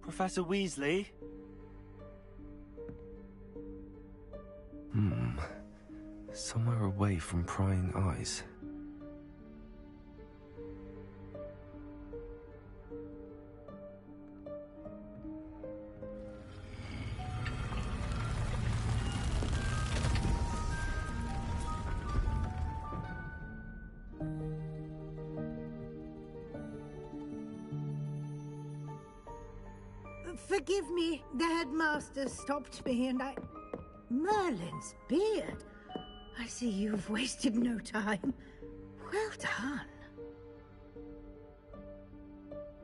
Professor Weasley? Somewhere away from prying eyes. Forgive me, the headmaster stopped me and I... Merlin's beard. I see you've wasted no time. Well done.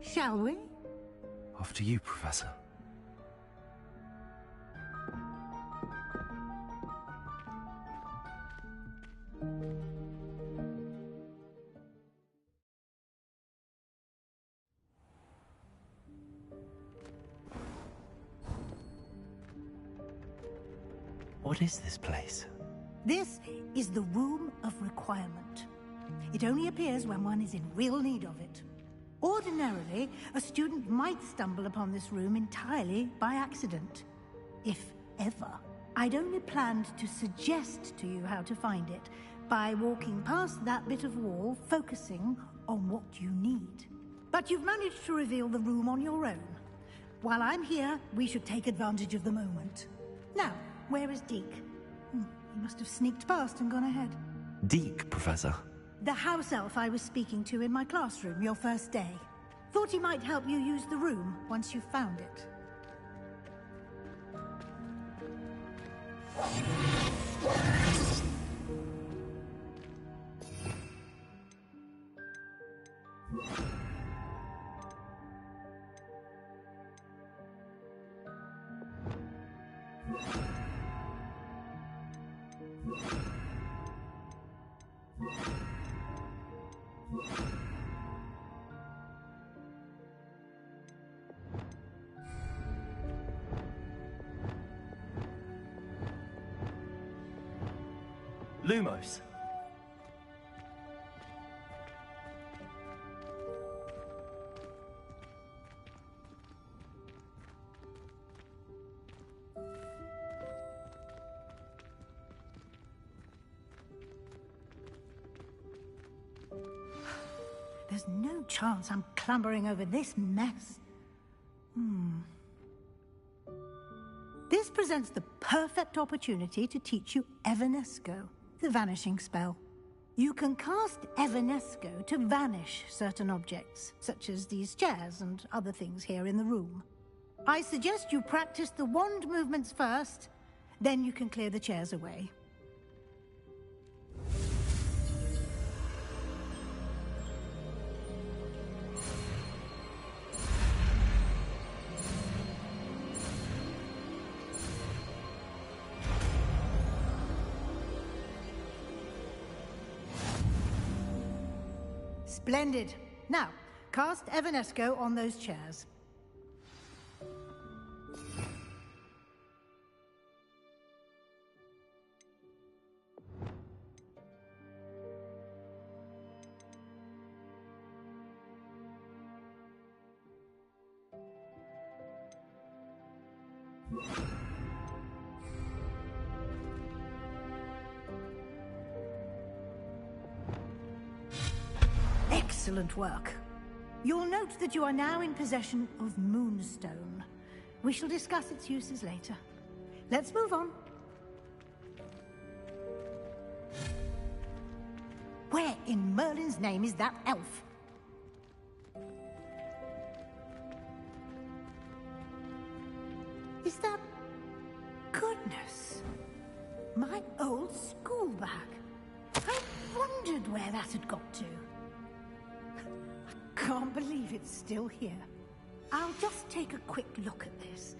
Shall we? After you, Professor. What is this place? This is the Room of Requirement. It only appears when one is in real need of it. Ordinarily, a student might stumble upon this room entirely by accident. If ever. I'd only planned to suggest to you how to find it by walking past that bit of wall, focusing on what you need. But you've managed to reveal the room on your own. While I'm here, we should take advantage of the moment. Now, where is Deke? He must have sneaked past and gone ahead. Deke, Professor. The house elf I was speaking to in my classroom your first day. Thought he might help you use the room once you found it. Lumos. There's no chance I'm clambering over this mess. This presents the perfect opportunity to teach you Evanesco, the vanishing spell. You can cast Evanesco to vanish certain objects, such as these chairs and other things here in the room. I suggest you practice the wand movements first, then you can clear the chairs away. Splendid. Now, cast Evanesco on those chairs. Excellent work. You'll note that you are now in possession of Moonstone. We shall discuss its uses later. Let's move on. Where in Merlin's name is that elf? Is that... Goodness. My old school bag. I wondered where that had got to. Can't believe it's still here. I'll just take a quick look at this.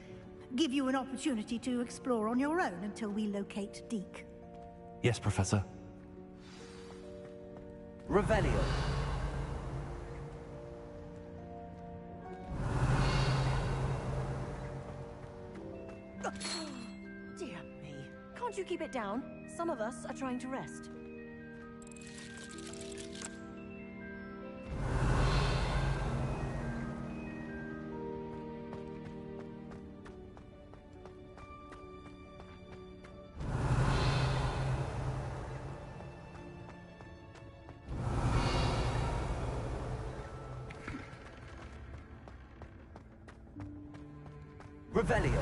Give you an opportunity to explore on your own until we locate Deke. Yes, Professor. Revelio. Dear me. Can't you keep it down? Some of us are trying to rest. Revelio.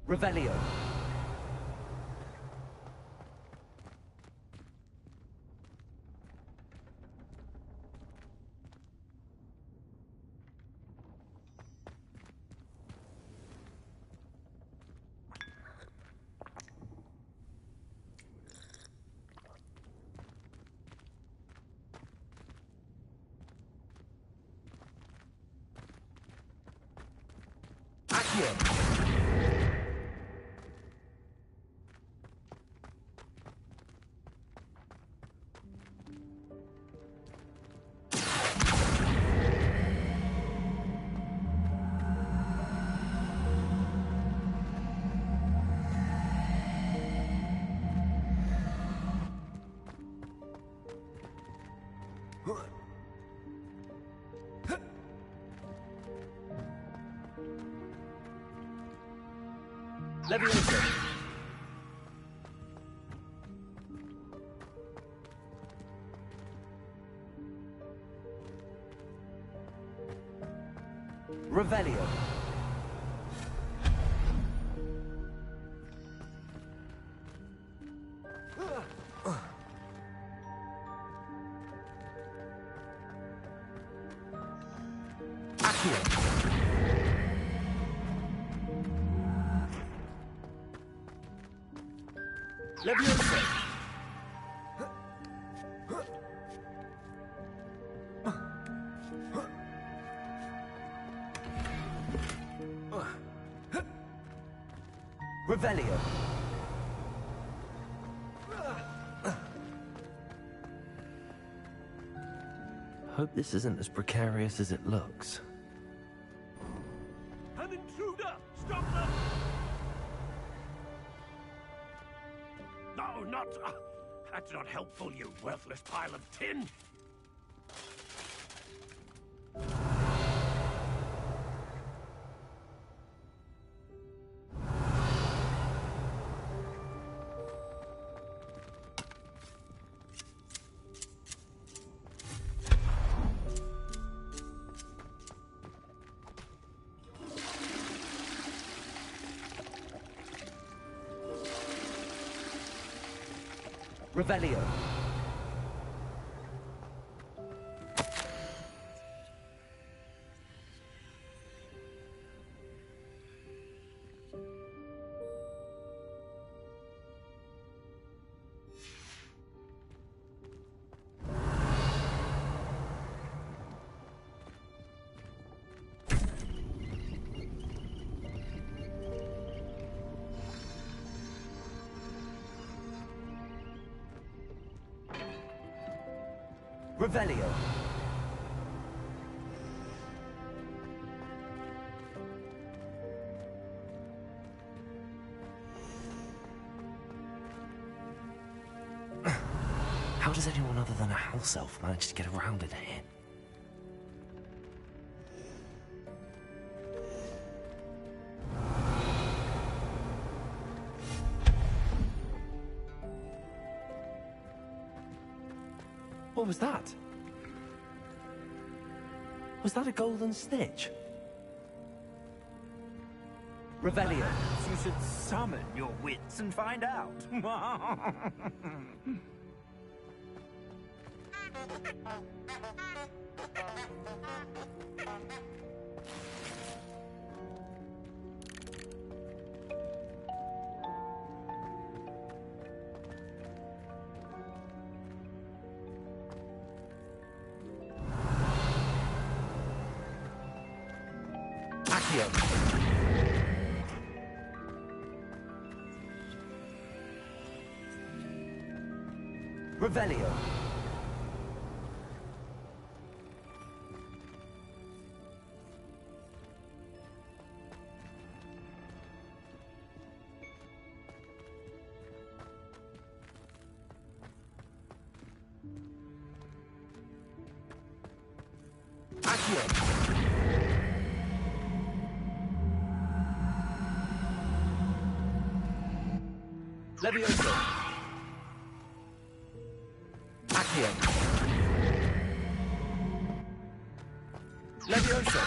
Revelio. Accio. Leviosa. Revelio. Accio. Leviosa. Revelio. Hope this isn't as precarious as it looks. An intruder! Stop them! No, not... that's not helpful, you worthless pile of tin! Revelio. Revelio. How does anyone other than a house elf manage to get around in here? What was that? Was that a golden snitch? Revelio. You should summon your wits and find out. Accio. Revelio. Accio. Levioso. Accio. Levioso.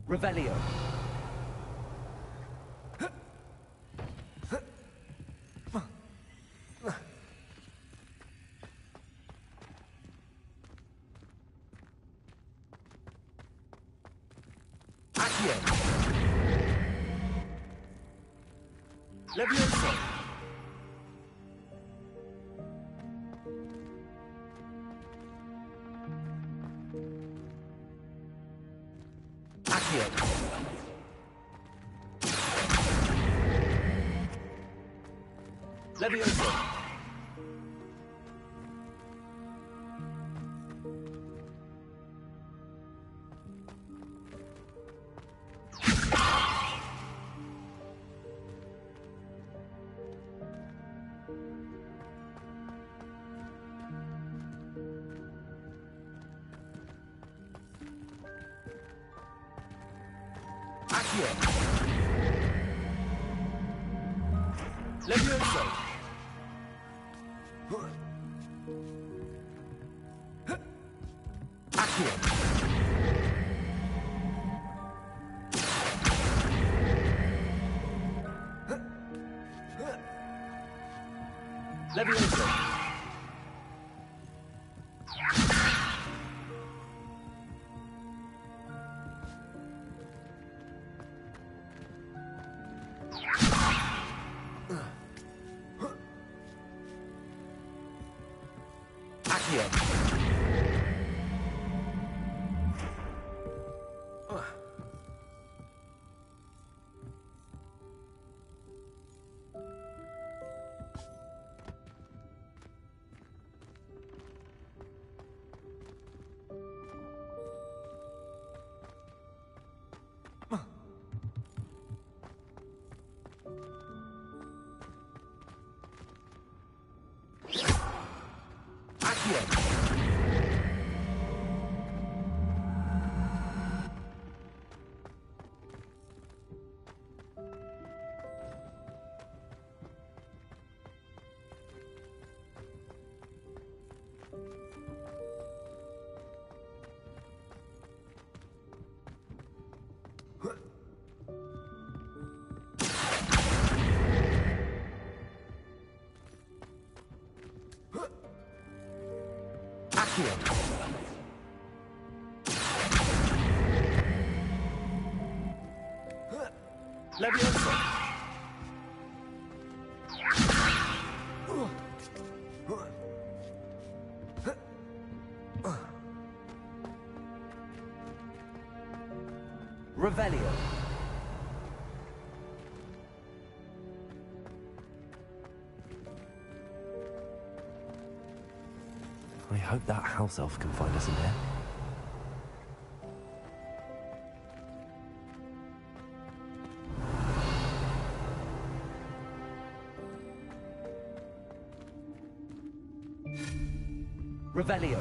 Revelio. Accio. Levioso. Accio. Levioso. Accio. Levioso. Accio. Levioso. Accio. Accio. Accio. Levioso. Revelio. I hope that house elf can find us in there. Revelio.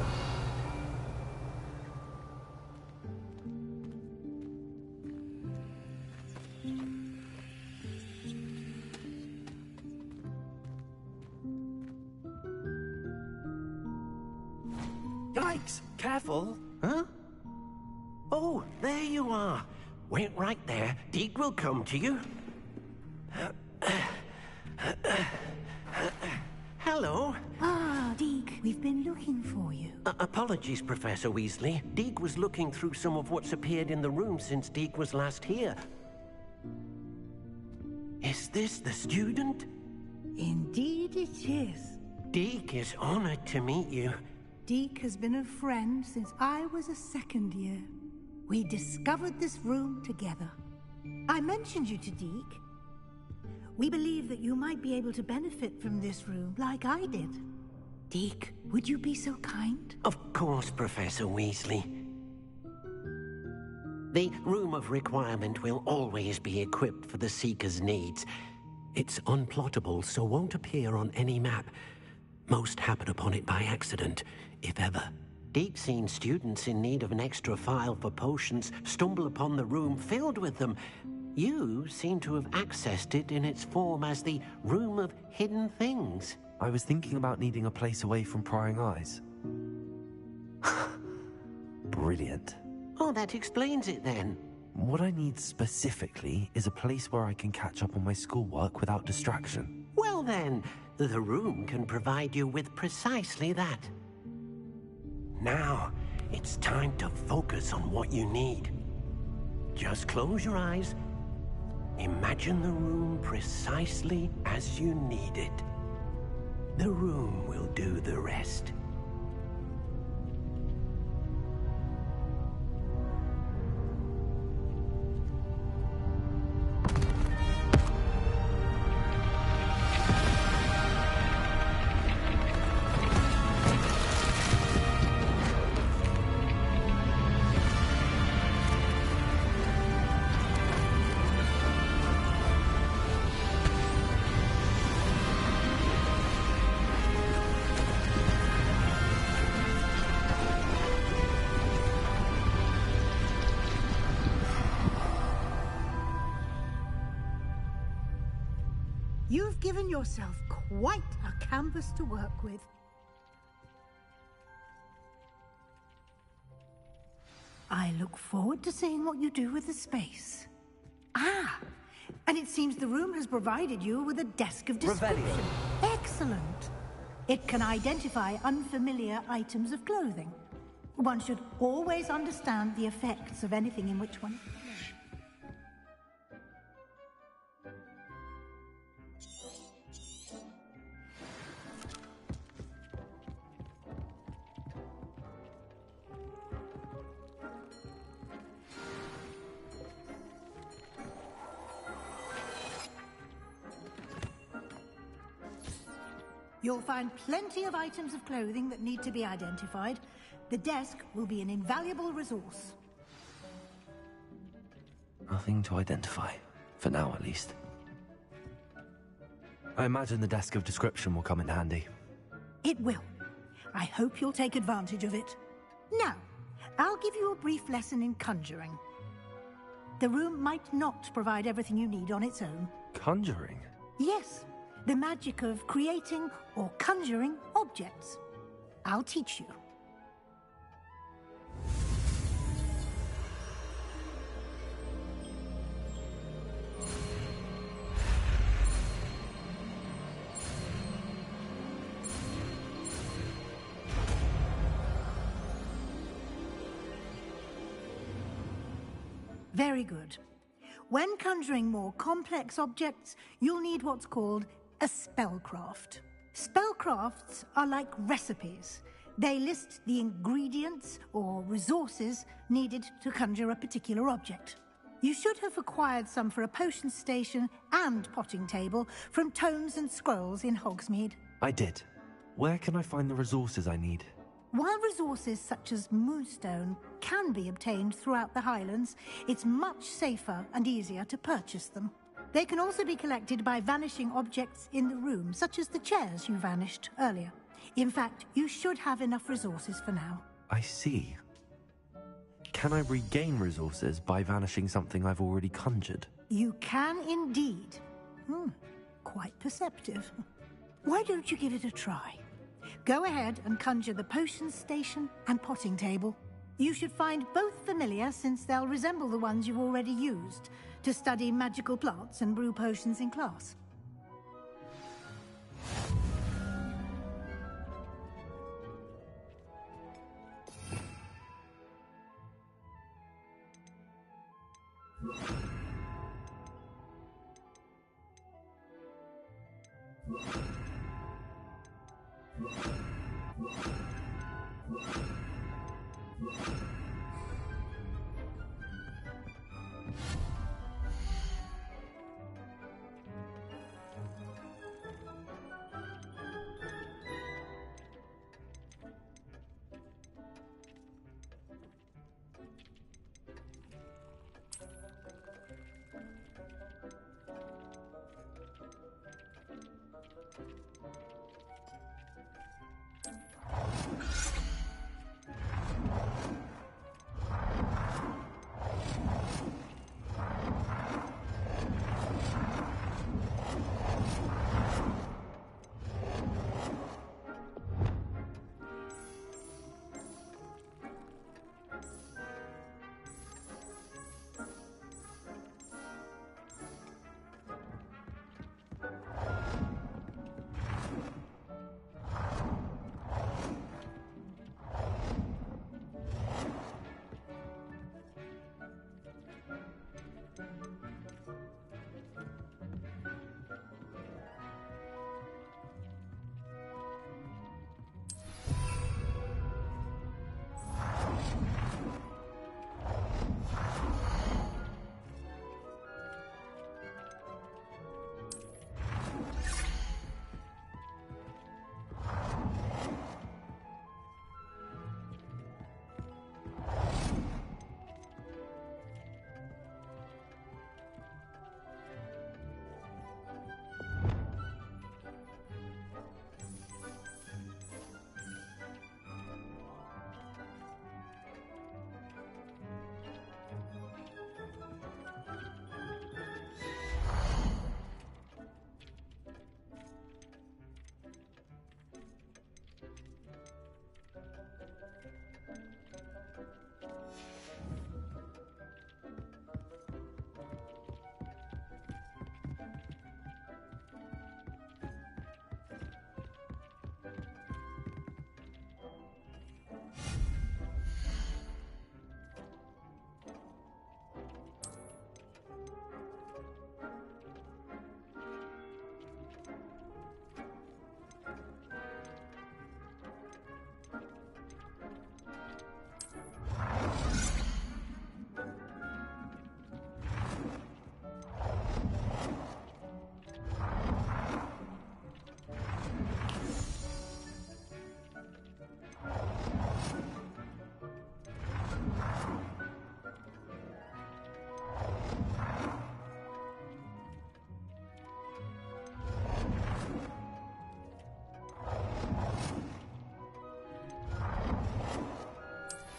Yikes! Careful! Huh? Oh, there you are. Wait right there. Deke will come to you. Hello. Ah, Deke, we've been looking for you. Apologies, Professor Weasley. Deke was looking through some of what's appeared in the room since Deke was last here. Is this the student? Indeed it is. Deke is honored to meet you. Deke has been a friend since I was a second year. We discovered this room together. I mentioned you to Deke. We believe that you might be able to benefit from this room like I did. Deke, would you be so kind? Of course, Professor Weasley. The Room of Requirement will always be equipped for the Seeker's needs. It's unplottable, so won't appear on any map. Most happen upon it by accident, if ever. Deke's seen students in need of an extra file for potions stumble upon the room filled with them. You seem to have accessed it in its form as the Room of Hidden Things. I was thinking about needing a place away from prying eyes. Brilliant. Oh, that explains it then. What I need specifically is a place where I can catch up on my schoolwork without distraction. Well then, the room can provide you with precisely that. Now, it's time to focus on what you need. Just close your eyes. Imagine the room precisely as you need it. The room will do the rest. You've given yourself quite a canvas to work with. I look forward to seeing what you do with the space. Ah, and it seems the room has provided you with a desk of description. Revelio. Excellent. It can identify unfamiliar items of clothing. One should always understand the effects of anything in which one... You'll find plenty of items of clothing that need to be identified. The desk will be an invaluable resource. Nothing to identify. For now, at least. I imagine the desk of description will come in handy. It will. I hope you'll take advantage of it. Now, I'll give you a brief lesson in conjuring. The room might not provide everything you need on its own. Conjuring? Yes, the magic of creating or conjuring objects. I'll teach you. Very good. When conjuring more complex objects, you'll need what's called a spellcraft. Spellcrafts are like recipes. They list the ingredients or resources needed to conjure a particular object. You should have acquired some for a potion station and potting table from tomes and scrolls in Hogsmeade. I did. Where can I find the resources I need? While resources such as Moonstone can be obtained throughout the Highlands, it's much safer and easier to purchase them. They can also be collected by vanishing objects in the room, such as the chairs you vanished earlier. In fact, you should have enough resources for now. I see. Can I regain resources by vanishing something I've already conjured? You can indeed. Quite perceptive. Why don't you give it a try? Go ahead and conjure the potion station and potting table. You should find both familiar, since they'll resemble the ones you've already used to study magical plants and brew potions in class.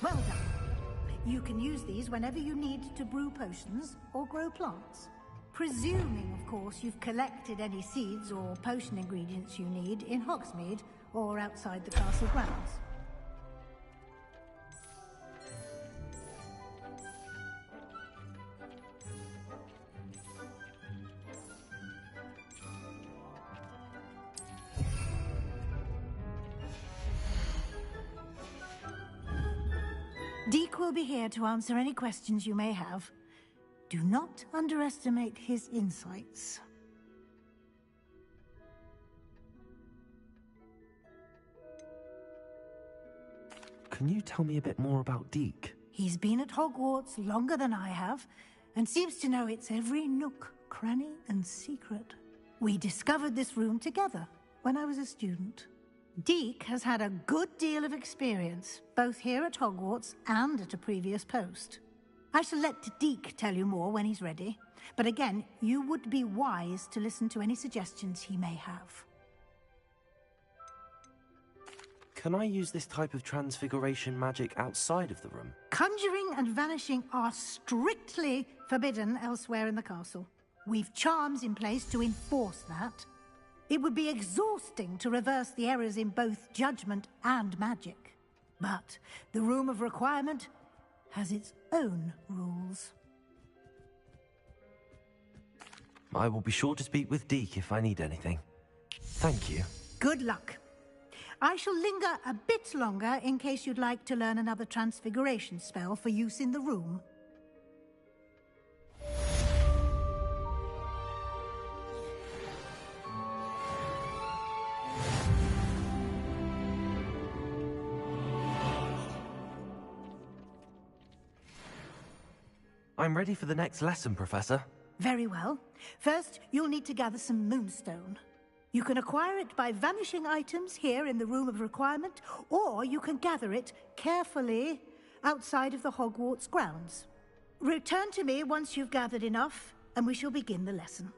Well done. You can use these whenever you need to brew potions or grow plants. Presuming, of course, you've collected any seeds or potion ingredients you need in Hogsmeade or outside the castle grounds. Deek will be here to answer any questions you may have. Do not underestimate his insights. Can you tell me a bit more about Deek? He's been at Hogwarts longer than I have, and seems to know its every nook, cranny, and secret. We discovered this room together when I was a student. Deek has had a good deal of experience, both here at Hogwarts and at a previous post. I shall let Deek tell you more when he's ready, but again, you would be wise to listen to any suggestions he may have. Can I use this type of transfiguration magic outside of the room? Conjuring and vanishing are strictly forbidden elsewhere in the castle. We've charms in place to enforce that. It would be exhausting to reverse the errors in both judgment and magic. But the Room of Requirement has its own rules. I will be sure to speak with Deek if I need anything. Thank you. Good luck. I shall linger a bit longer in case you'd like to learn another transfiguration spell for use in the room. I'm ready for the next lesson, Professor. Very well. First, you'll need to gather some moonstone. You can acquire it by vanishing items here in the Room of Requirement, or you can gather it carefully outside of the Hogwarts grounds. Return to me once you've gathered enough, and we shall begin the lesson.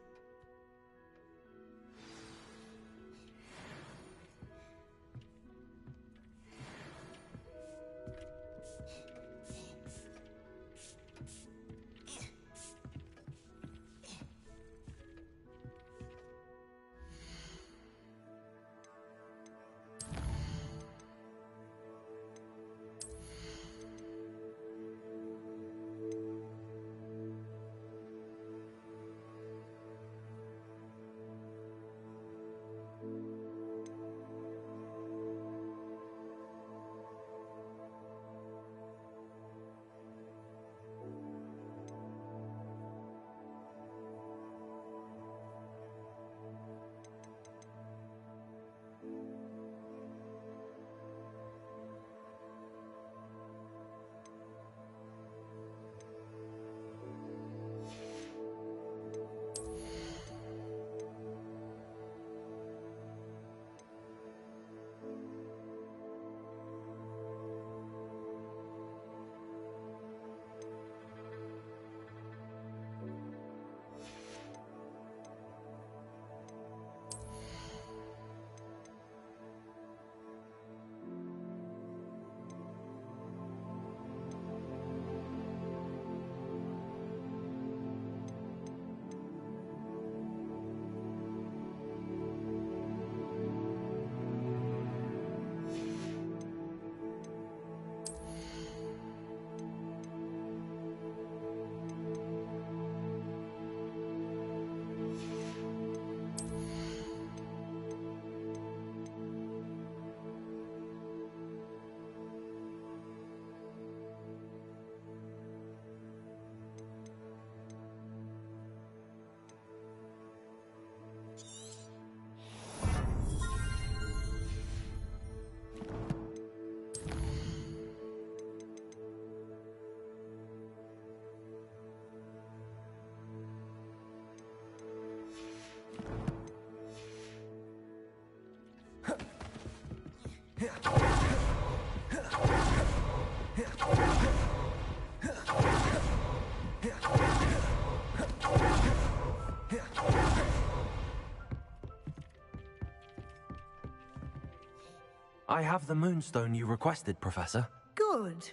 I have the moonstone you requested, Professor. Good.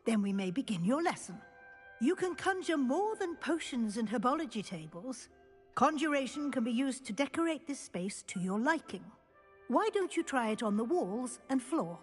Then we may begin your lesson. You can conjure more than potions and herbology tables. Conjuration can be used to decorate this space to your liking. Why don't you try it on the walls and floor?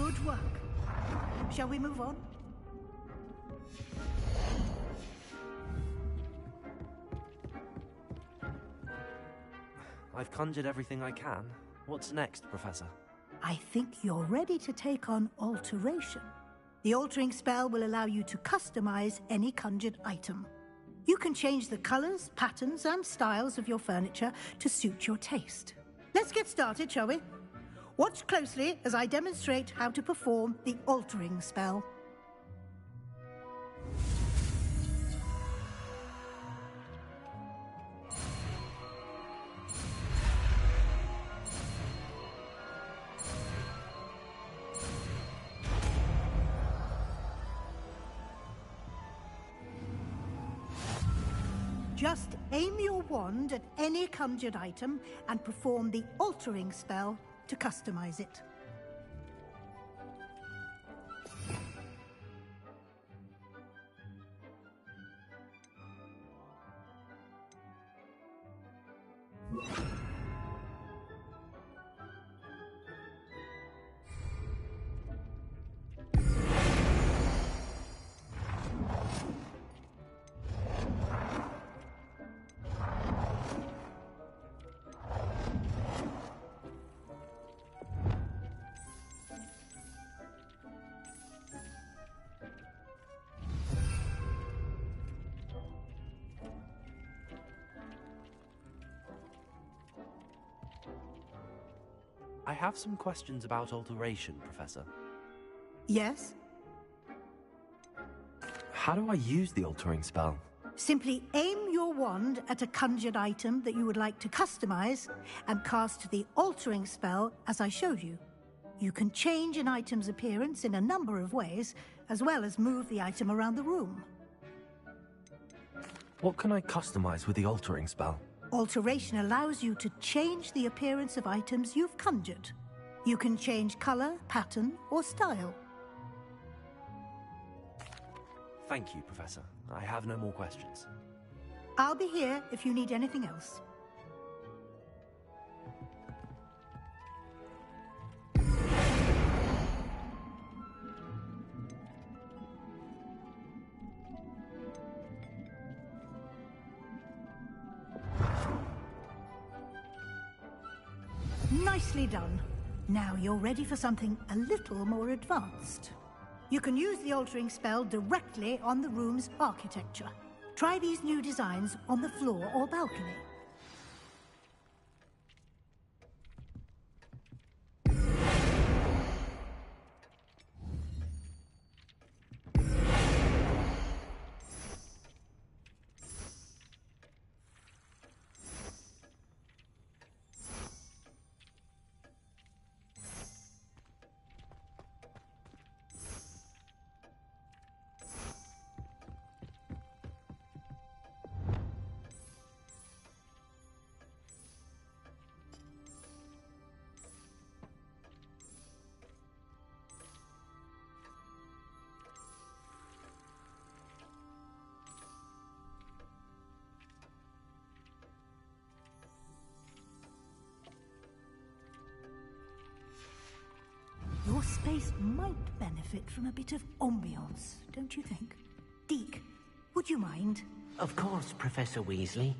Good work. Shall we move on? I've conjured everything I can. What's next, Professor? I think you're ready to take on alteration. The altering spell will allow you to customize any conjured item. You can change the colors, patterns, and styles of your furniture to suit your taste. Let's get started, shall we? Watch closely as I demonstrate how to perform the altering spell. Just aim your wand at any conjured item and perform the altering spell to customize it. I have some questions about alteration, Professor. Yes? How do I use the altering spell? Simply aim your wand at a conjured item that you would like to customize and cast the altering spell as I showed you. You can change an item's appearance in a number of ways, as well as move the item around the room. What can I customize with the altering spell? Alteration allows you to change the appearance of items you've conjured. You can change color, pattern, or style. Thank you, Professor. I have no more questions. I'll be here if you need anything else. Nicely done. Now you're ready for something a little more advanced. You can use the altering spell directly on the room's architecture. Try these new designs on the floor or balcony. Your space might benefit from a bit of ambiance, don't you think? Deke, would you mind? Of course, Professor Weasley.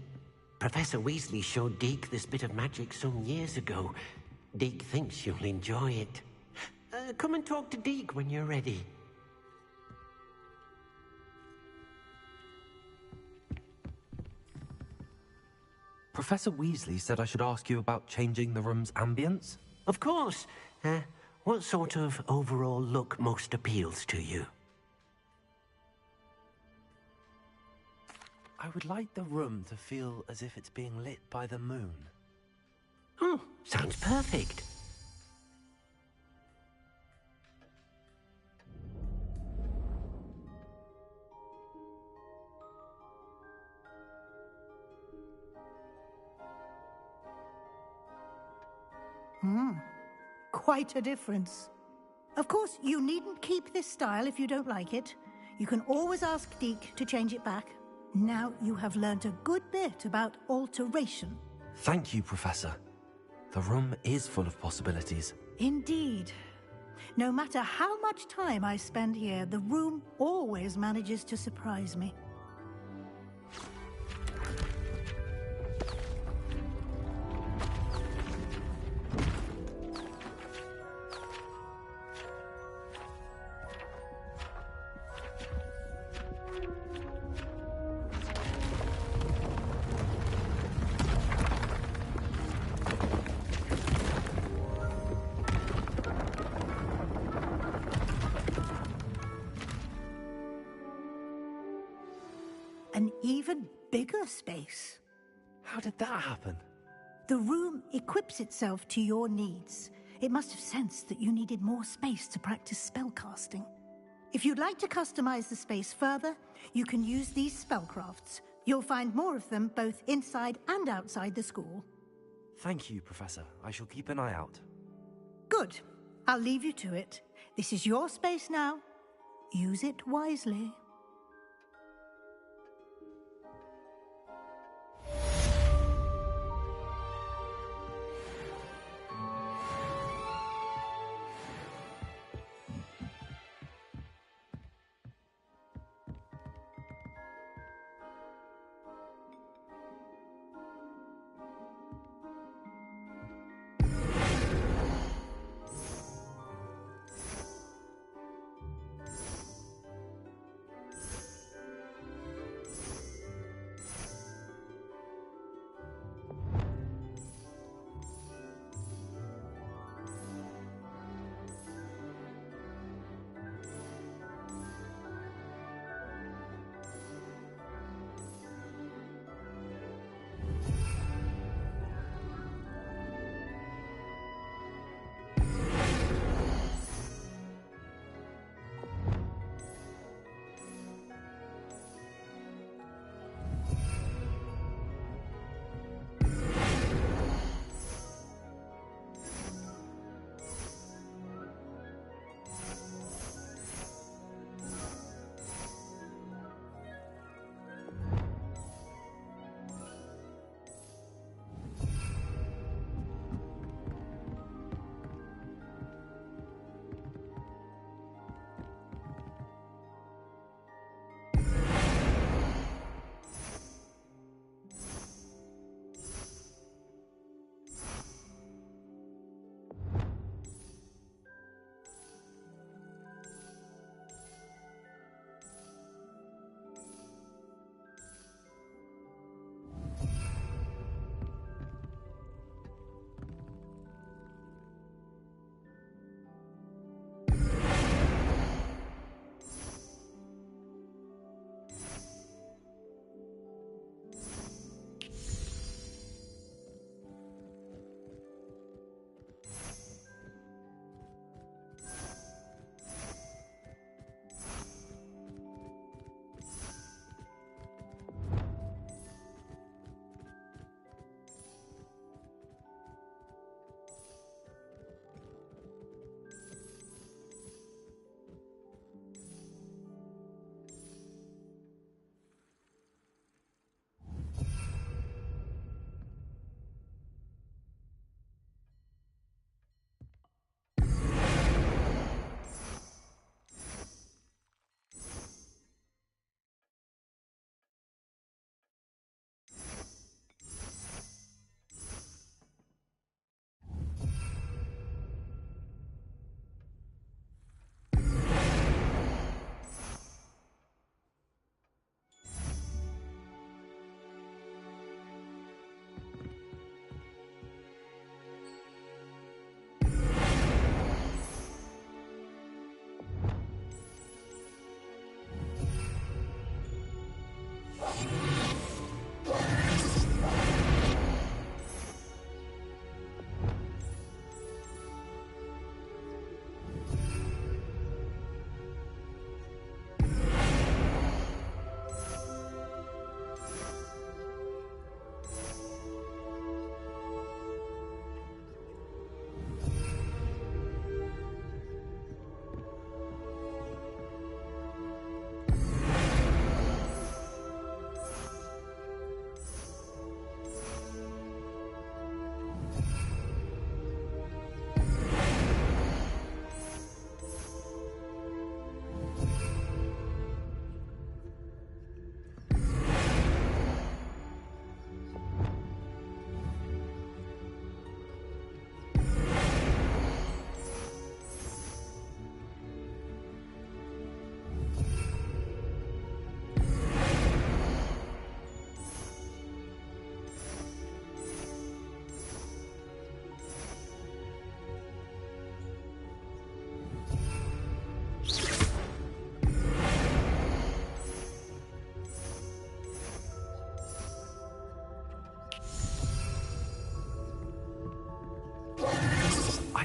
Professor Weasley showed Deke this bit of magic some years ago. Deke thinks you'll enjoy it. Come and talk to Deke when you're ready. Professor Weasley said I should ask you about changing the room's ambience? Of course. What sort of overall look most appeals to you? I would like the room to feel as if it's being lit by the moon. Oh, sounds perfect. Quite a difference. Of course, you needn't keep this style if you don't like it. You can always ask Deke to change it back. Now you have learnt a good bit about alteration. Thank you, Professor. The room is full of possibilities. Indeed. No matter how much time I spend here, the room always manages to surprise me. An even bigger space. How did that happen? The room equips itself to your needs. It must have sensed that you needed more space to practice spellcasting. If you'd like to customize the space further, you can use these spellcrafts. You'll find more of them both inside and outside the school. Thank you, Professor. I shall keep an eye out. Good. I'll leave you to it. This is your space now. Use it wisely.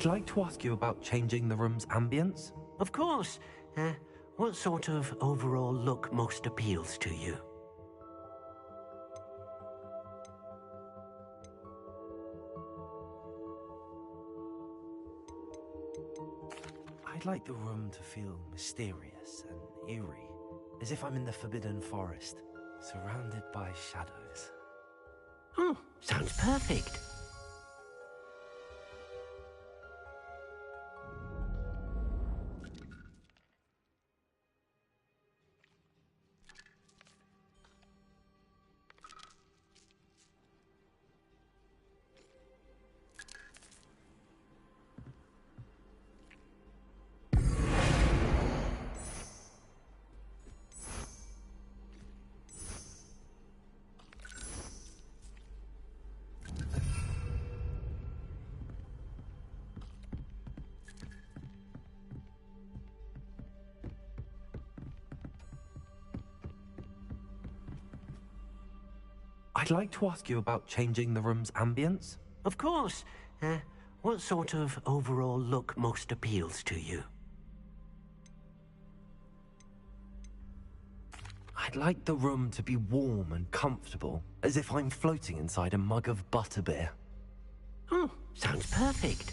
I'd like to ask you about changing the room's ambience. Of course. What sort of overall look most appeals to you? I'd like the room to feel mysterious and eerie, as if I'm in the Forbidden Forest, surrounded by shadows. Sounds perfect. I'd like to ask you about changing the room's ambience. Of course. What sort of overall look most appeals to you? I'd like the room to be warm and comfortable, as if I'm floating inside a mug of butterbeer. Sounds perfect.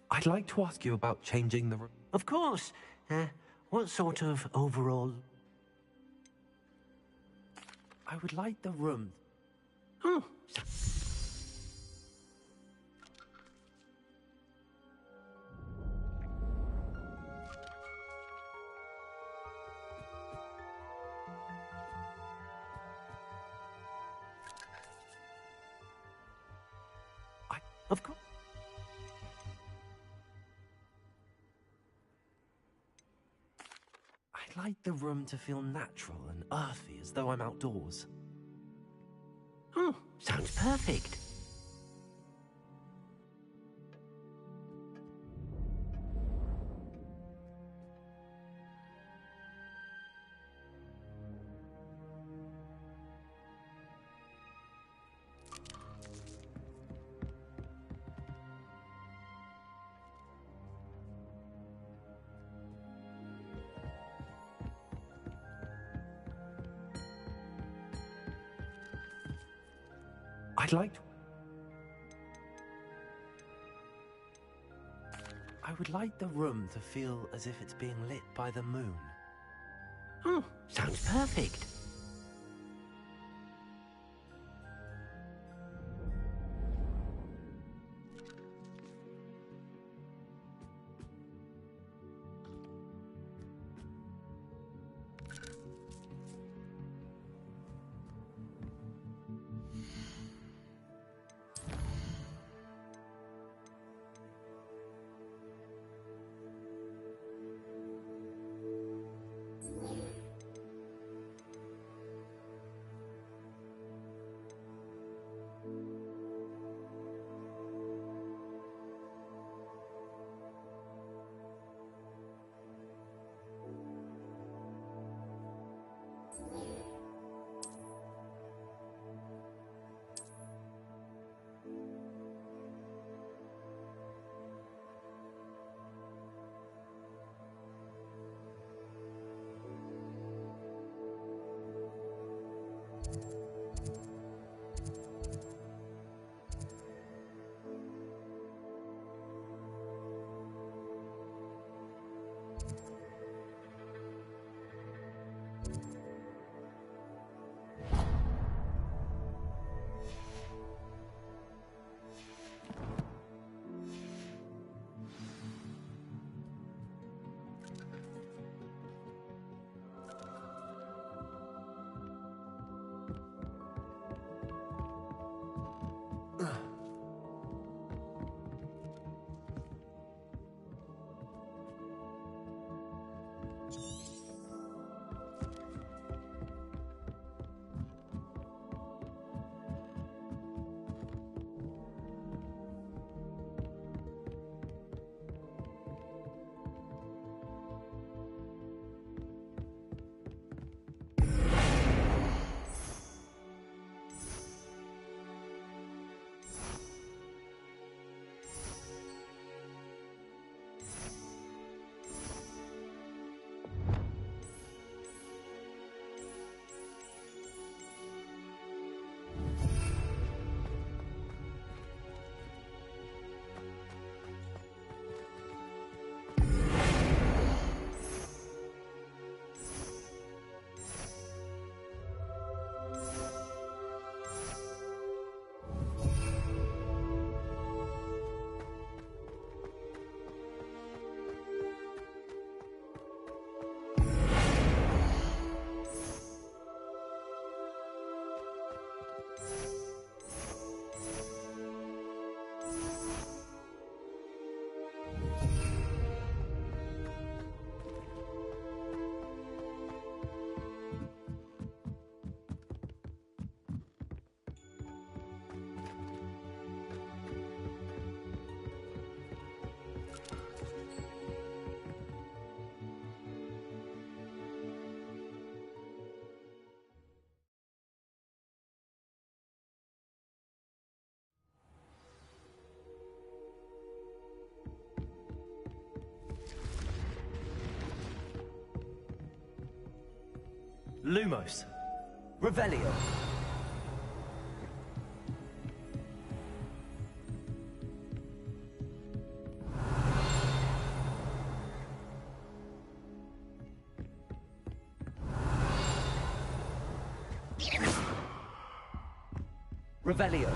I'd like to ask you about changing the room. Of course. What sort of overall... I would like the room... Of course. I'd like the room to feel natural and earthy, as though I'm outdoors. Sounds perfect. I'd like to... I would like the room to feel as if it's being lit by the moon. Sounds perfect. Lumos. Revelio. Revelio.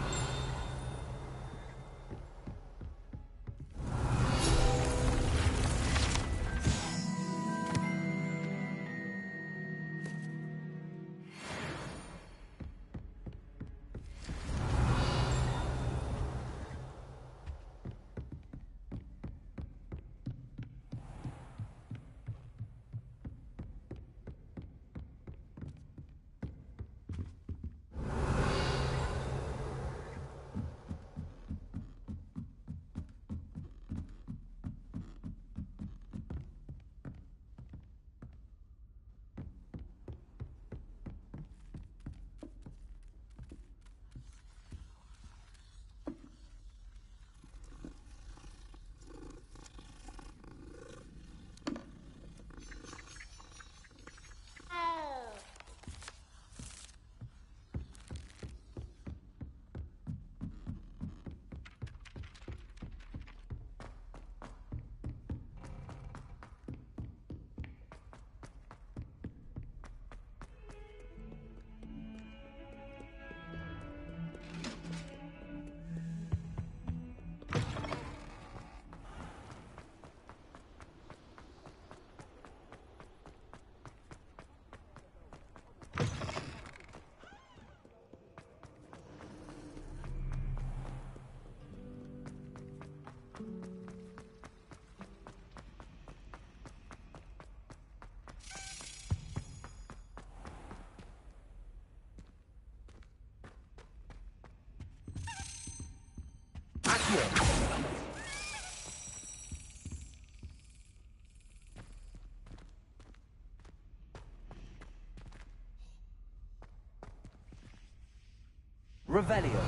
Revelio.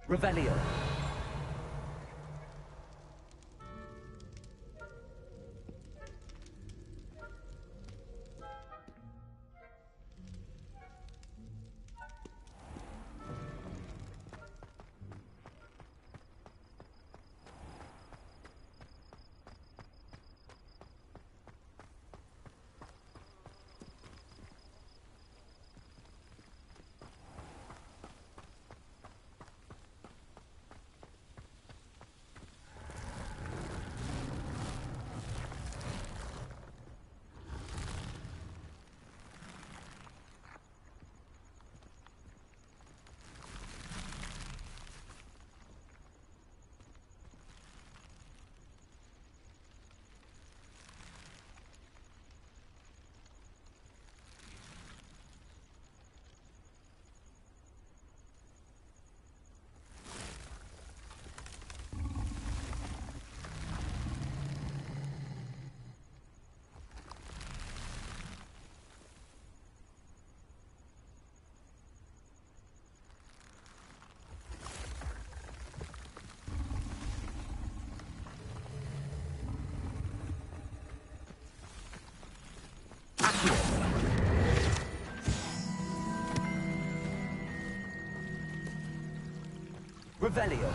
Revelio. Revelio.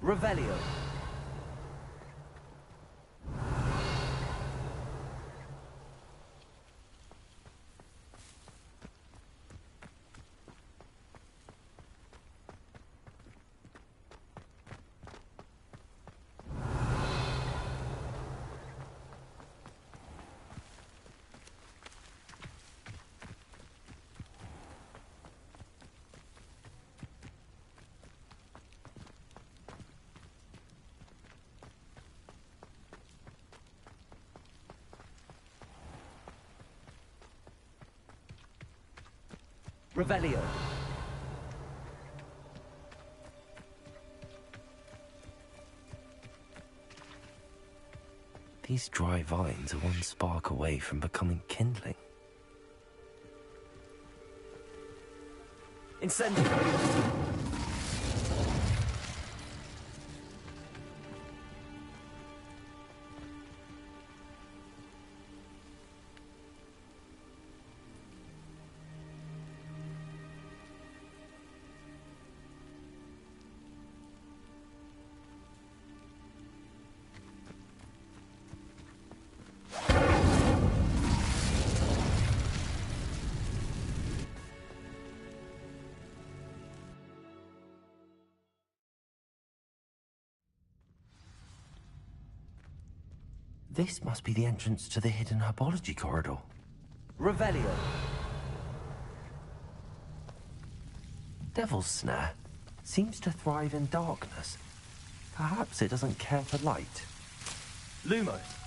Revelio. Revelio. These dry vines are one spark away from becoming kindling. Incendio. This must be the entrance to the hidden herbology corridor. Revelio. Devil's Snare seems to thrive in darkness. Perhaps it doesn't care for light. Lumos.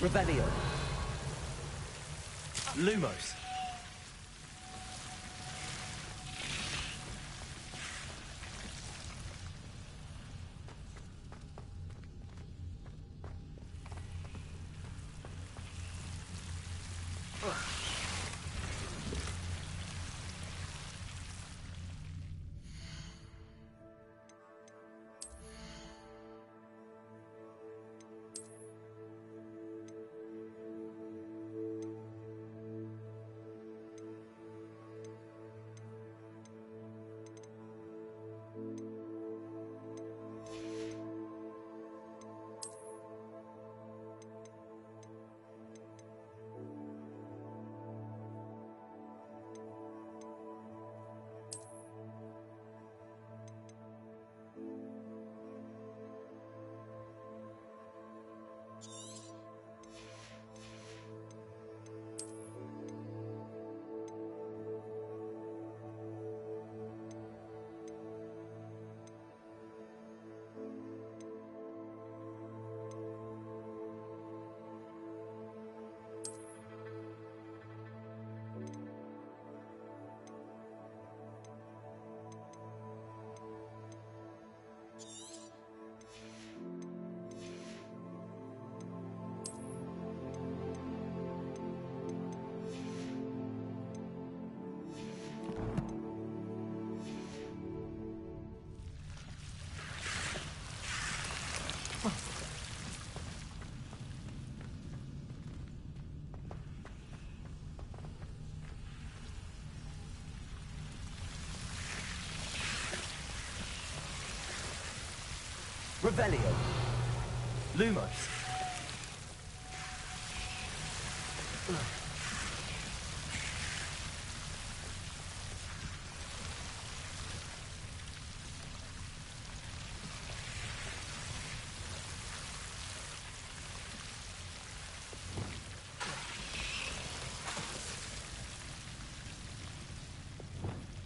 Revelio. Lumos. Revelio. Lumos.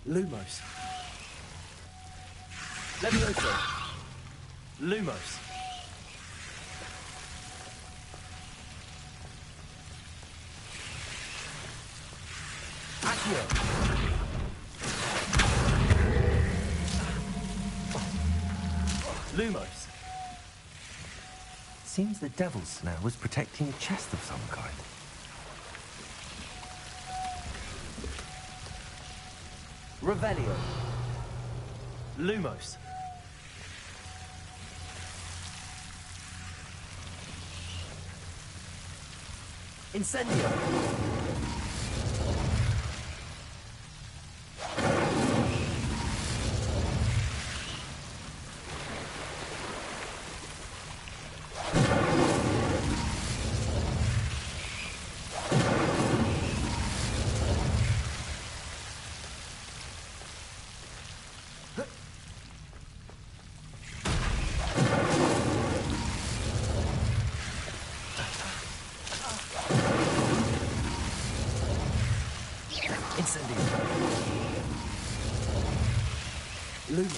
Lumos. Levioso. Lumos. Accio. Lumos. Seems the devil's snare was protecting a chest of some kind. Revelio. Lumos. Incendio. Lumen.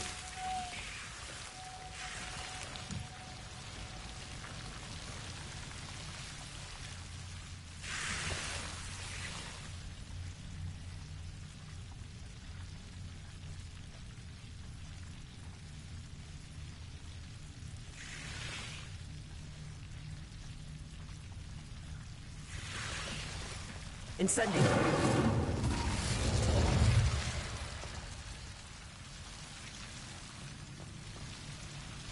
Incendio.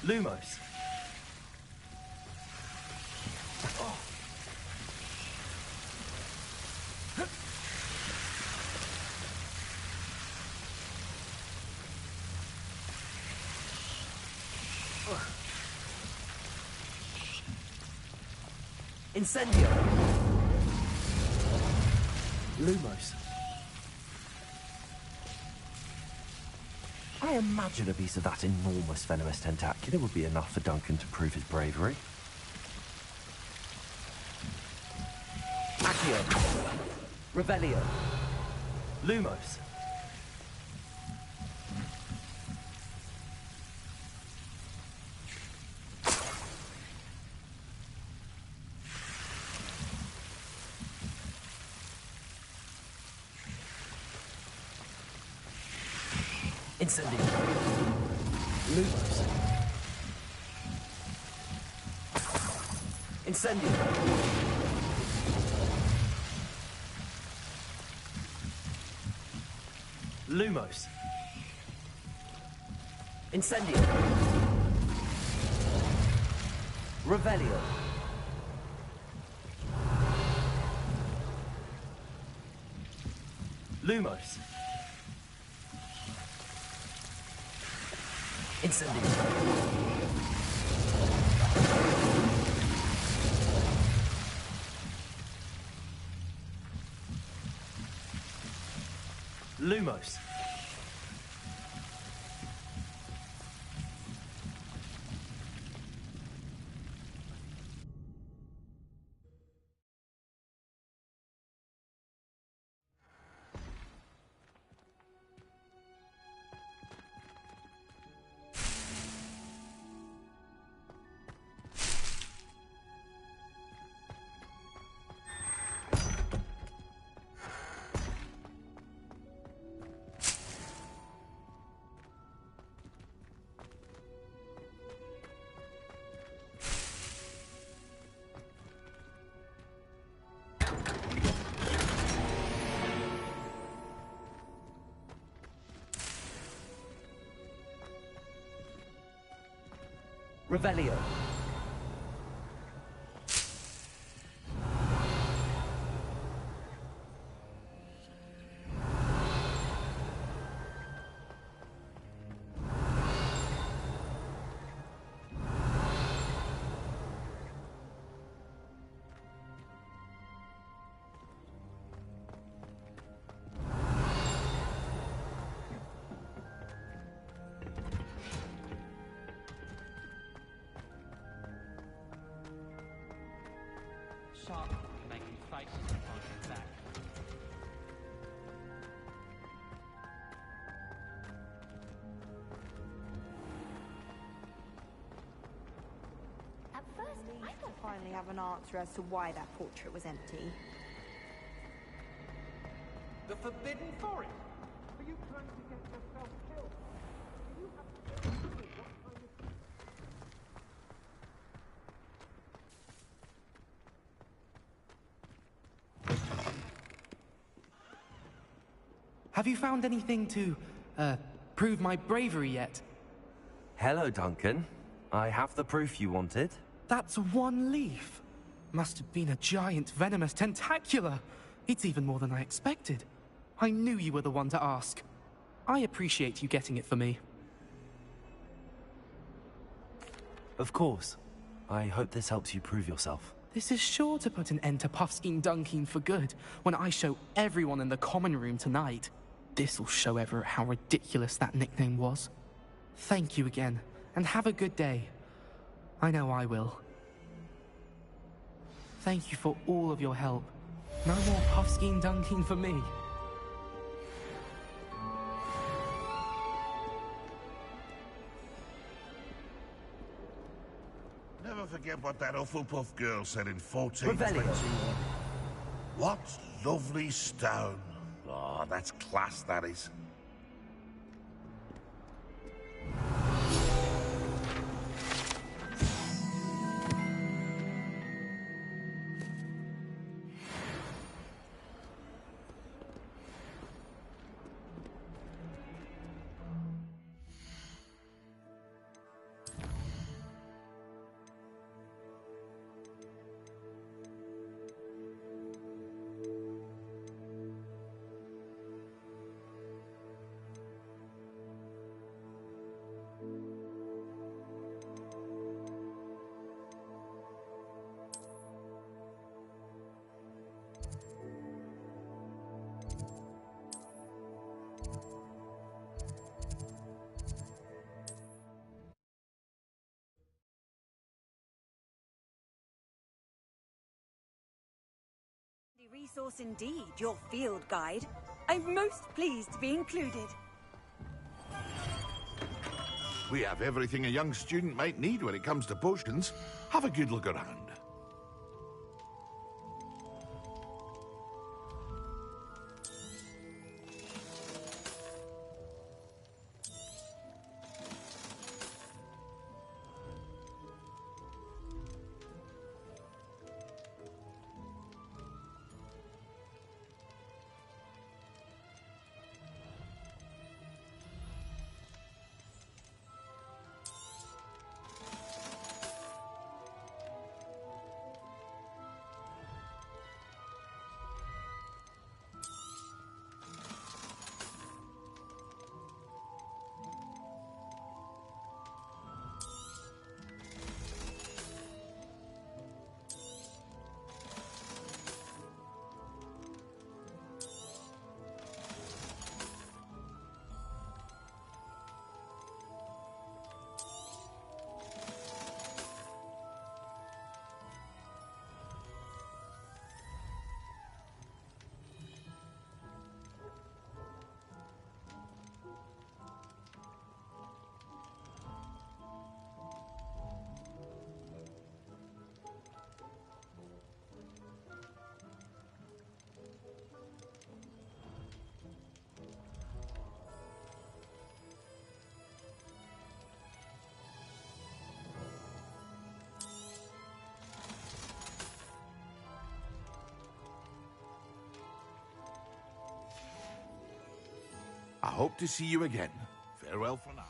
Lumos. Incendio. Lumos. I imagine a piece of that enormous venomous tentacula would be enough for Duncan to prove his bravery. Accio. Revelio. Lumos. Incendio. Lumos. Incendio. Lumos. Incendio. Revelio. Lumos. Incendio. Lumos. Revelio. sharp, making faces behind your back. At first, I thought finally have an answer as to why that portrait was empty. The Forbidden Forest? Are you trying to get yourself killed? Do you have to what kind of... Have you found anything to, prove my bravery yet? Hello, Duncan. I have the proof you wanted. That's one leaf. Must have been a giant venomous tentacula. It's even more than I expected. I knew you were the one to ask. I appreciate you getting it for me. Of course. I hope this helps you prove yourself. This is sure to put an end to Puffskein Dunkeen for good when I show everyone in the common room tonight. This'll show Everett how ridiculous that nickname was. Thank you again, and have a good day. I know I will. Thank you for all of your help. No more Puffskein Dunkeen for me. Never forget what that Hufflepuff girl said in 1421. Revelio. What lovely stone. Oh, that's class, that is. Resource indeed, your field guide. I'm most pleased to be included. We have everything a young student might need when it comes to potions. Have a good look around. I hope to see you again. Farewell for now.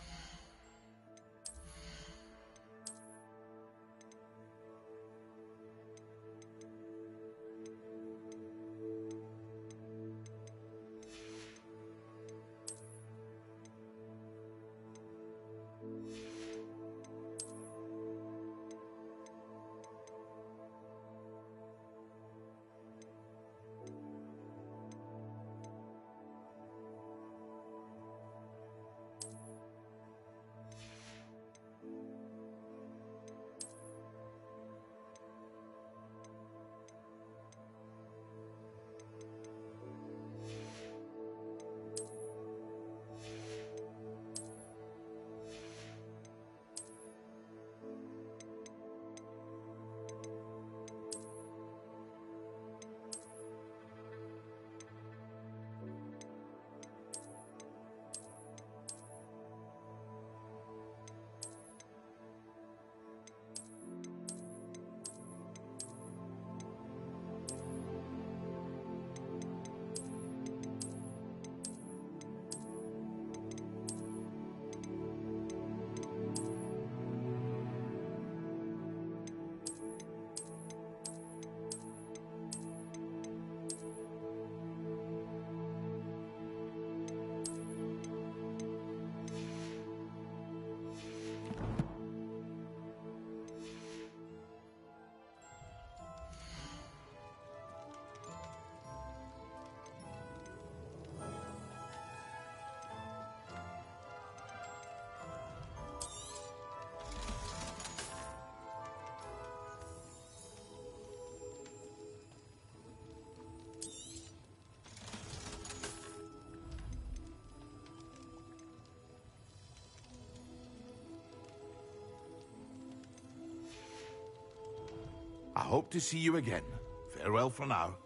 hope to see you again. Farewell for now.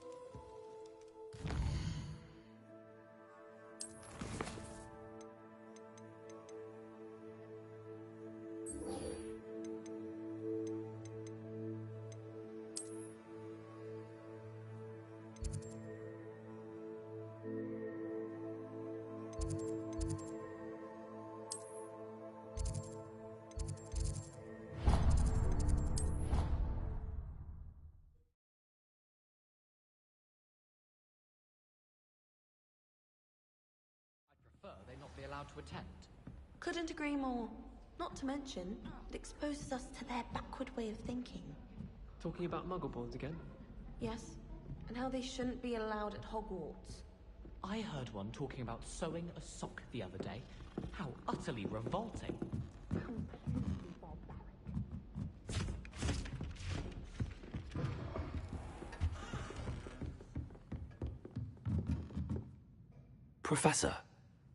They not be allowed to attend. Couldn't agree more. Not to mention, it exposes us to their backward way of thinking. Talking about Muggleborns again? Yes, and how they shouldn't be allowed at Hogwarts. I heard one talking about sewing a sock the other day. How utterly revolting. Professor,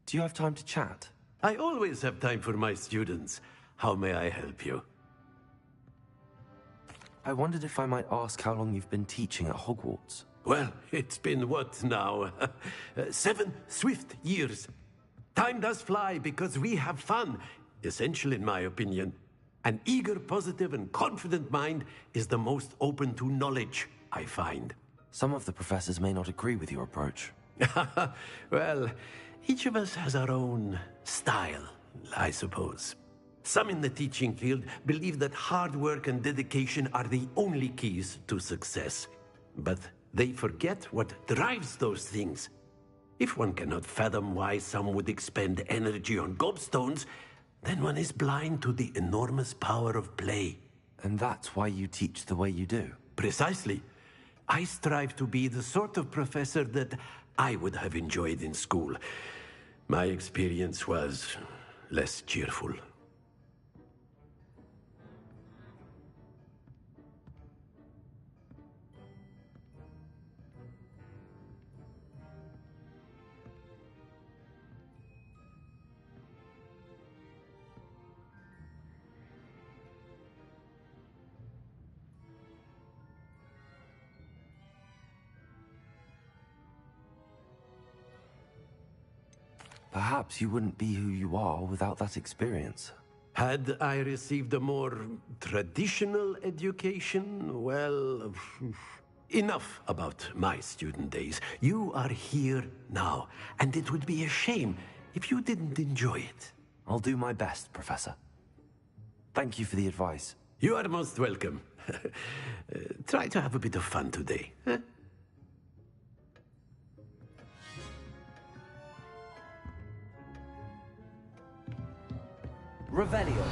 do you have time to chat? I always have time for my students. How may I help you? I wondered if I might ask how long you've been teaching at Hogwarts. Well, it's been what now? 7 swift years. Time does fly because we have fun, essential in my opinion. An eager, positive, and confident mind is the most open to knowledge, I find. Some of the professors may not agree with your approach. Well, each of us has our own style, I suppose. Some in the teaching field believe that hard work and dedication are the only keys to success. But they forget what drives those things. If one cannot fathom why some would expend energy on gobstones, then one is blind to the enormous power of play. And that's why you teach the way you do? Precisely. I strive to be the sort of professor that I would have enjoyed in school. My experience was less cheerful. Perhaps you wouldn't be who you are without that experience. Had I received a more traditional education, well, enough about my student days. You are here now, and it would be a shame if you didn't enjoy it. I'll do my best, Professor. Thank you for the advice. You are most welcome. Try to have a bit of fun today, huh? Revelio.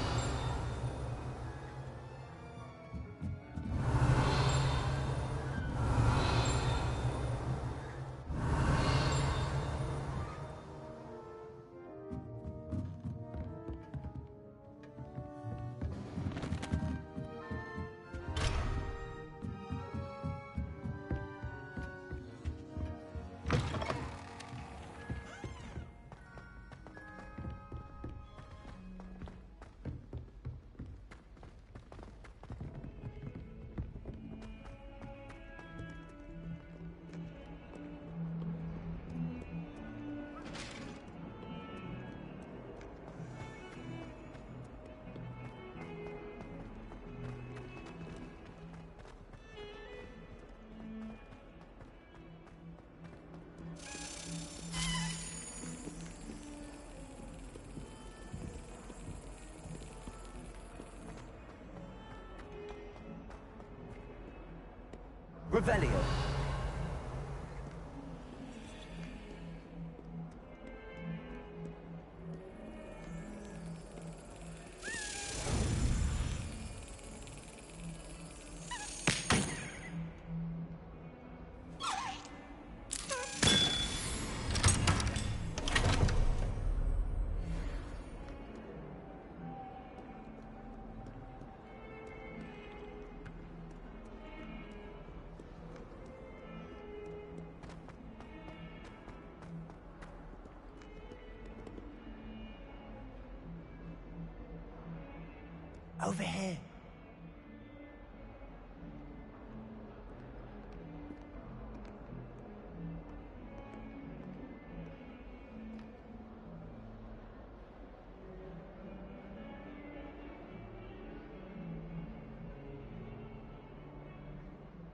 Revelio. Over here.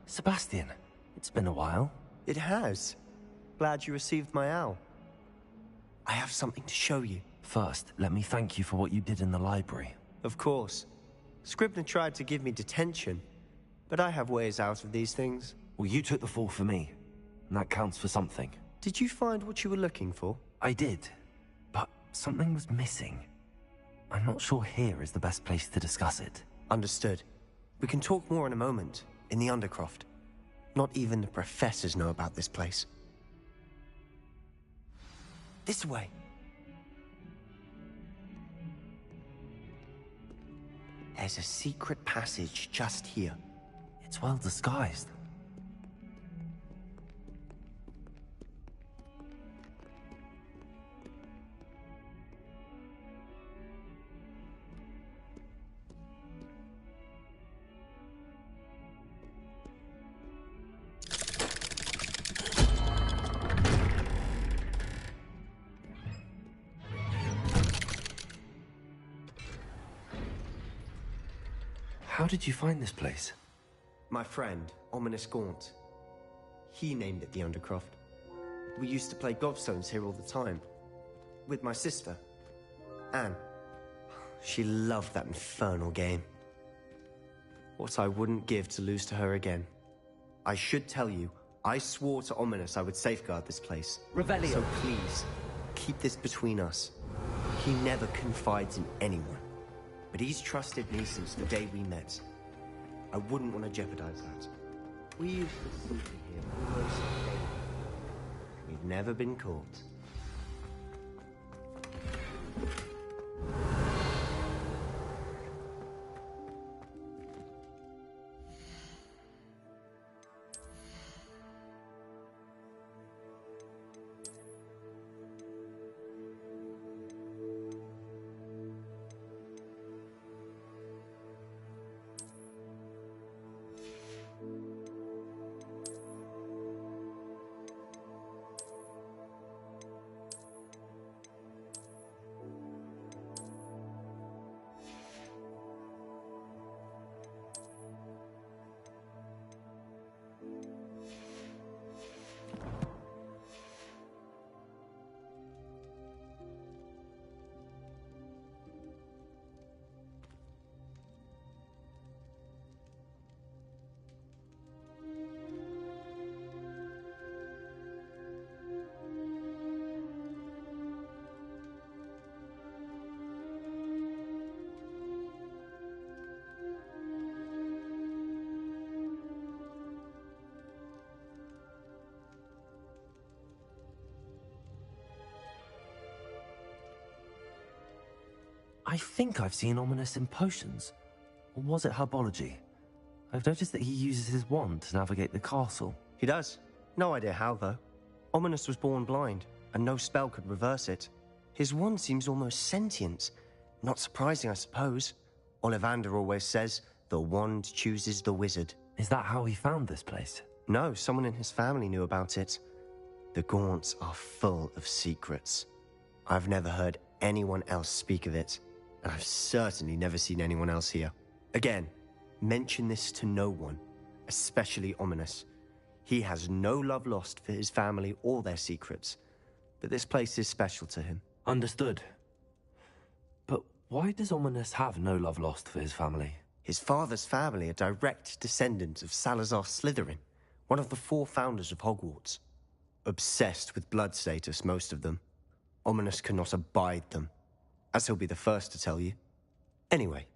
Sebastian, it's been a while. It has. Glad you received my owl. I have something to show you. First, let me thank you for what you did in the library. Of course. Scribner tried to give me detention, but I have ways out of these things. Well, you took the fall for me, and that counts for something. Did you find what you were looking for? I did, but something was missing. I'm not sure here is the best place to discuss it. Understood. We can talk more in a moment, in the Undercroft. Not even the professors know about this place. This way. There's a secret passage just here. It's well disguised. How did you find this place? My friend, Ominous Gaunt. He named it the Undercroft. We used to play gobstones here all the time. With my sister, Anne. She loved that infernal game. What I wouldn't give to lose to her again. I should tell you, I swore to Ominous I would safeguard this place. Revelio. So please, keep this between us. He never confides in anyone. But he's trusted me since the day we met. I wouldn't want to jeopardize that. We used to sleep here almost daily. We've never been caught. I think I've seen Ominous in potions. Or was it herbology? I've noticed that he uses his wand to navigate the castle. He does. No idea how, though. Ominous was born blind, and no spell could reverse it. His wand seems almost sentient. Not surprising, I suppose. Ollivander always says, the wand chooses the wizard. Is that how he found this place? No, someone in his family knew about it. The Gaunts are full of secrets. I've never heard anyone else speak of it. And I've certainly never seen anyone else here. Again, mention this to no one, especially Ominous. He has no love lost for his family or their secrets, but this place is special to him. Understood. But why does Ominous have no love lost for his family? His father's family are direct descendants of Salazar Slytherin, one of the 4 founders of Hogwarts. Obsessed with blood status, most of them. Ominous cannot abide them, as he'll be the first to tell you. Anyway,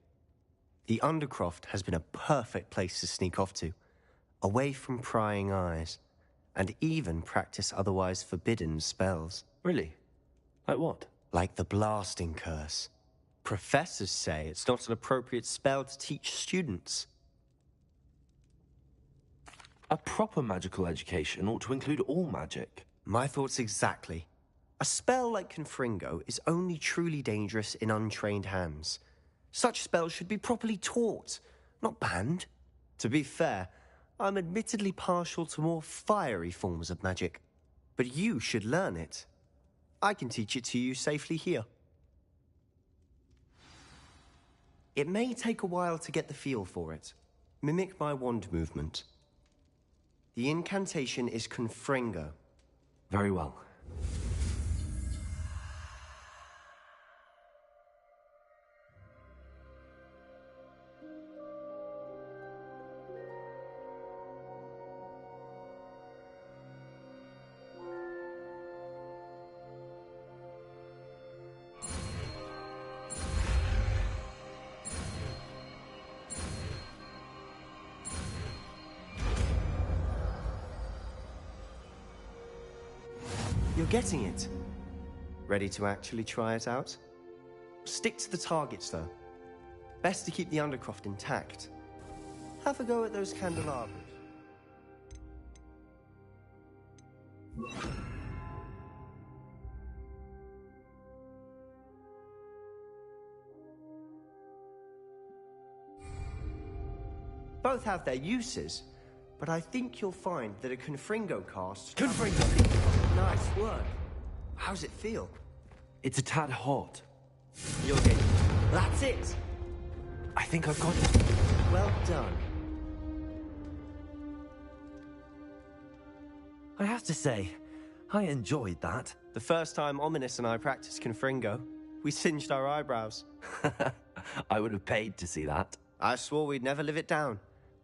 the Undercroft has been a perfect place to sneak off to, away from prying eyes, and even practice otherwise forbidden spells. Really? Like what? Like the blasting curse. Professors say it's not an appropriate spell to teach students. A proper magical education ought to include all magic. My thoughts exactly. A spell like Confringo is only truly dangerous in untrained hands. Such spells should be properly taught, not banned. To be fair, I'm admittedly partial to more fiery forms of magic. But you should learn it. I can teach it to you safely here. It may take a while to get the feel for it. Mimic my wand movement. The incantation is Confringo. Very well. You're getting it. Ready to actually try it out? Stick to the targets, though. Best to keep the Undercroft intact. Have a go at those candelabras. Both have their uses, but I think you'll find that a Confringo cast... Confringo! Nice work. How's it feel? It's a tad hot. You're getting... That's it! I think I've got it. Well done. I have to say, I enjoyed that. The first time Ominous and I practiced Confringo, we singed our eyebrows. I would have paid to see that. I swore we'd never live it down.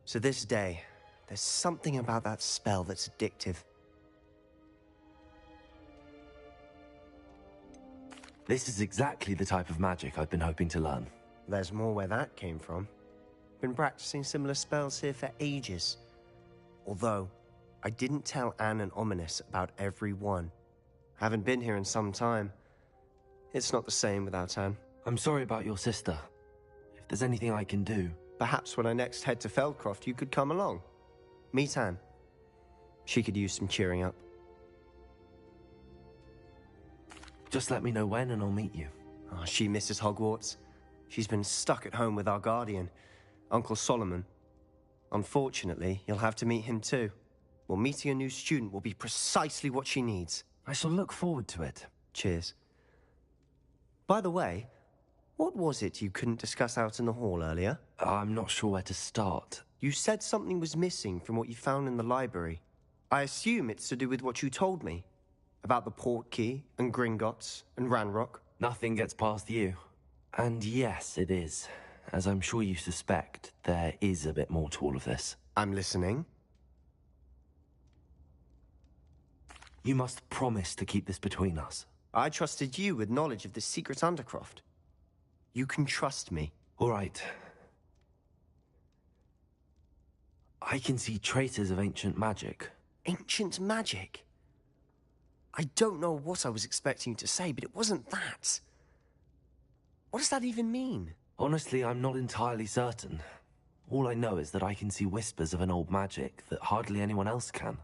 So this day, there's something about that spell that's addictive. This is exactly the type of magic I've been hoping to learn. There's more where that came from. Been practicing similar spells here for ages. Although, I didn't tell Anne and Ominous about every one. Haven't been here in some time. It's not the same without Anne. I'm sorry about your sister. If there's anything I can do... Perhaps when I next head to Feldcroft, you could come along. Meet Anne. She could use some cheering up. Just let me know when and I'll meet you. Oh, she misses Hogwarts. She's been stuck at home with our guardian, Uncle Solomon. Unfortunately, you'll have to meet him too. Well, meeting a new student will be precisely what she needs. I shall look forward to it. Cheers. By the way, what was it you couldn't discuss out in the hall earlier? I'm not sure where to start. You said something was missing from what you found in the library. I assume it's to do with what you told me. About the Portkey, and Gringotts, and Ranrock. Nothing gets past you. And yes, it is. As I'm sure you suspect, there is a bit more to all of this. I'm listening. You must promise to keep this between us. I trusted you with knowledge of the secret Undercroft. You can trust me. All right. I can see traces of ancient magic. Ancient magic? I don't know what I was expecting you to say, but it wasn't that. What does that even mean? Honestly, I'm not entirely certain. All I know is that I can see whispers of an old magic that hardly anyone else can.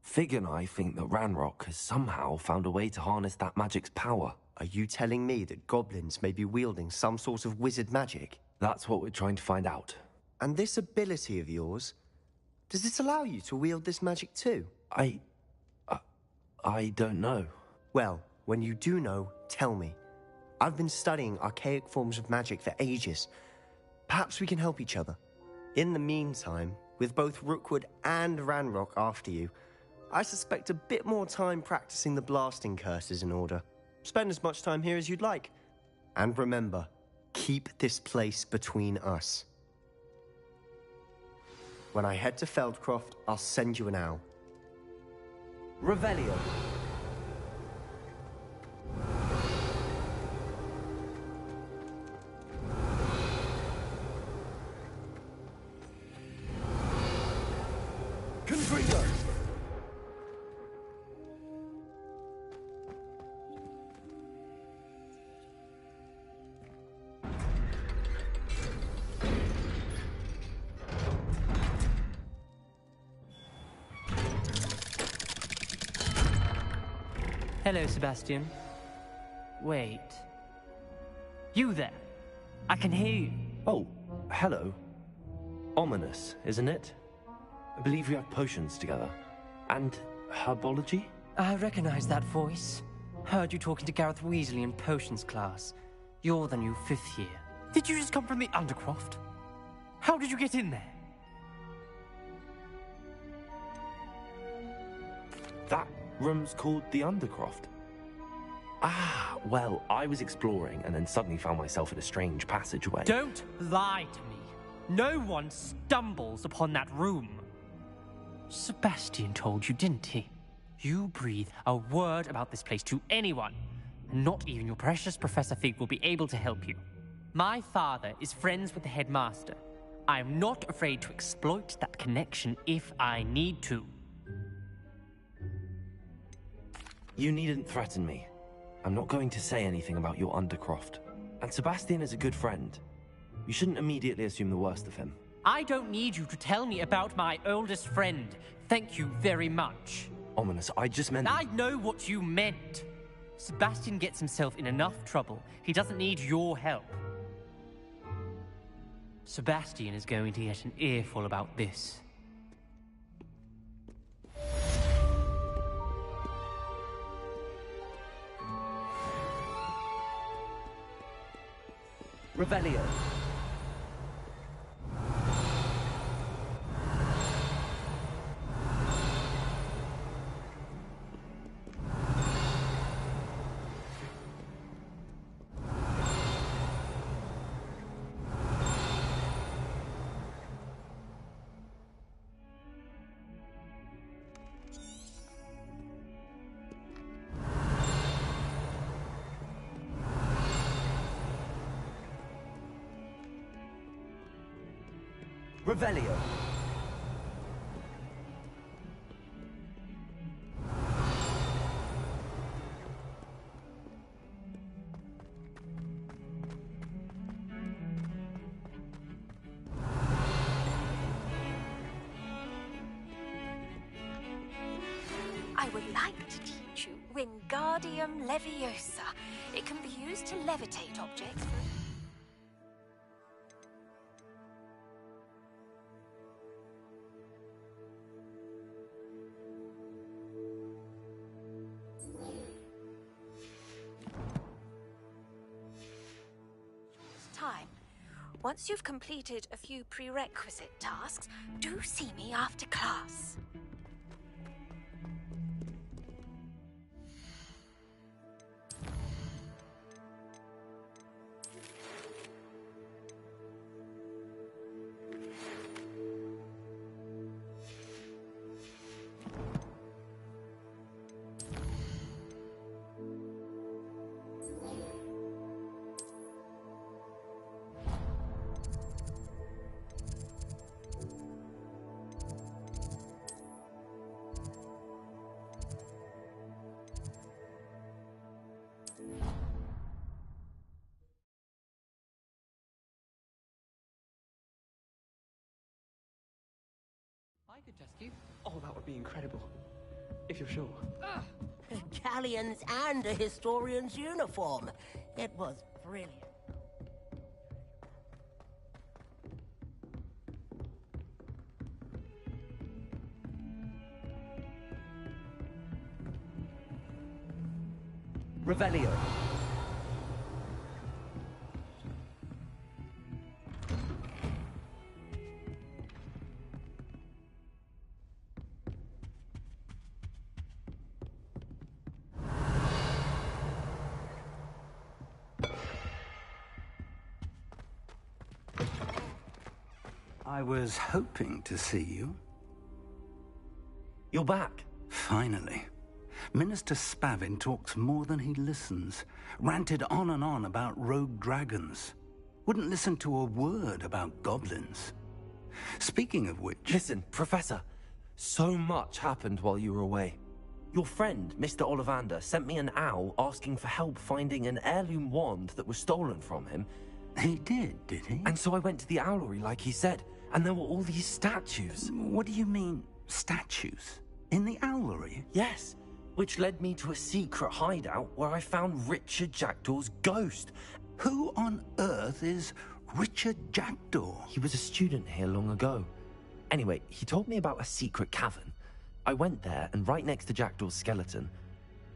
Fig and I think that Ranrock has somehow found a way to harness that magic's power. Are you telling me that goblins may be wielding some sort of wizard magic? That's what we're trying to find out. And this ability of yours, does it allow you to wield this magic too? I don't know. Well, when you do know, tell me. I've been studying archaic forms of magic for ages. Perhaps we can help each other. In the meantime, with both Rookwood and Ranrock after you, I suspect a bit more time practicing the blasting curse is in order. Spend as much time here as you'd like. And remember, keep this place between us. When I head to Feldcroft, I'll send you an owl. Revelio. Confringo! Hello, Sebastian. Wait. You there? I can hear you. Oh, hello. Ominous, isn't it? I believe we have potions together. And herbology? I recognize that voice. Heard you talking to Gareth Weasley in potions class. You're the new 5th year. Did you just come from the Undercroft? How did you get in there? That room's called the Undercroft. Ah, well, I was exploring and then suddenly found myself in a strange passageway. Don't lie to me. No one stumbles upon that room. Sebastian told you, didn't he? You breathe a word about this place to anyone, and not even your precious Professor Fig will be able to help you. My father is friends with the headmaster. I am not afraid to exploit that connection if I need to. You needn't threaten me. I'm not going to say anything about your Undercroft. And Sebastian is a good friend. You shouldn't immediately assume the worst of him. I don't need you to tell me about my oldest friend. Thank you very much. Ominous, I just meant... I know what you meant. Sebastian gets himself in enough trouble. He doesn't need your help. Sebastian is going to get an earful about this. Revelio. Revelio. I would like to teach you Wingardium Leviosa. It can be used to levitate objects. Time. Once you've completed a few prerequisite tasks, do see me after class. I could test you. Oh, that would be incredible. If you're sure. Galleons and a historian's uniform. It was brilliant. Revelio. I was hoping to see you. You're back. Finally. Minister Spavin talks more than he listens. Ranted on and on about rogue dragons. Wouldn't listen to a word about goblins. Speaking of which... Listen, Professor. So much happened while you were away. Your friend, Mr. Ollivander, sent me an owl asking for help finding an heirloom wand that was stolen from him. He did he? And so I went to the owlery like he said, and there were all these statues. What do you mean, statues? In the owlery? Yes, which led me to a secret hideout where I found Richard Jackdaw's ghost. Who on earth is Richard Jackdaw? He was a student here long ago. Anyway, he told me about a secret cavern. I went there, and right next to Jackdaw's skeleton,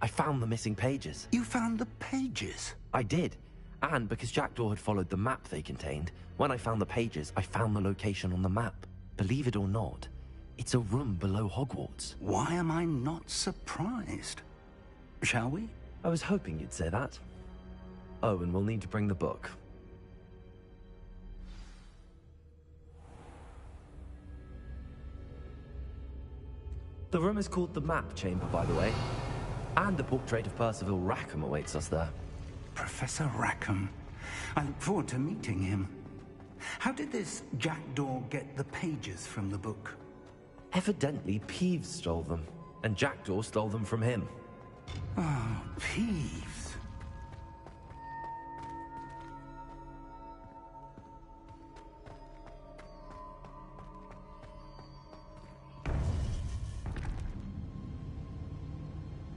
I found the missing pages. You found the pages? I did. And because Jackdaw had followed the map they contained, when I found the pages, I found the location on the map. Believe it or not, It's a room below Hogwarts. Why am I not surprised? Shall we? I was hoping you'd say that. Oh, and we'll need to bring the book. The room is called the Map Chamber, by the way. And the portrait of Percival Rackham awaits us there. Professor Rackham. I look forward to meeting him. How did this jackdaw get the pages from the book? Evidently, Peeves stole them, and Jackdaw stole them from him. Oh, Peeves.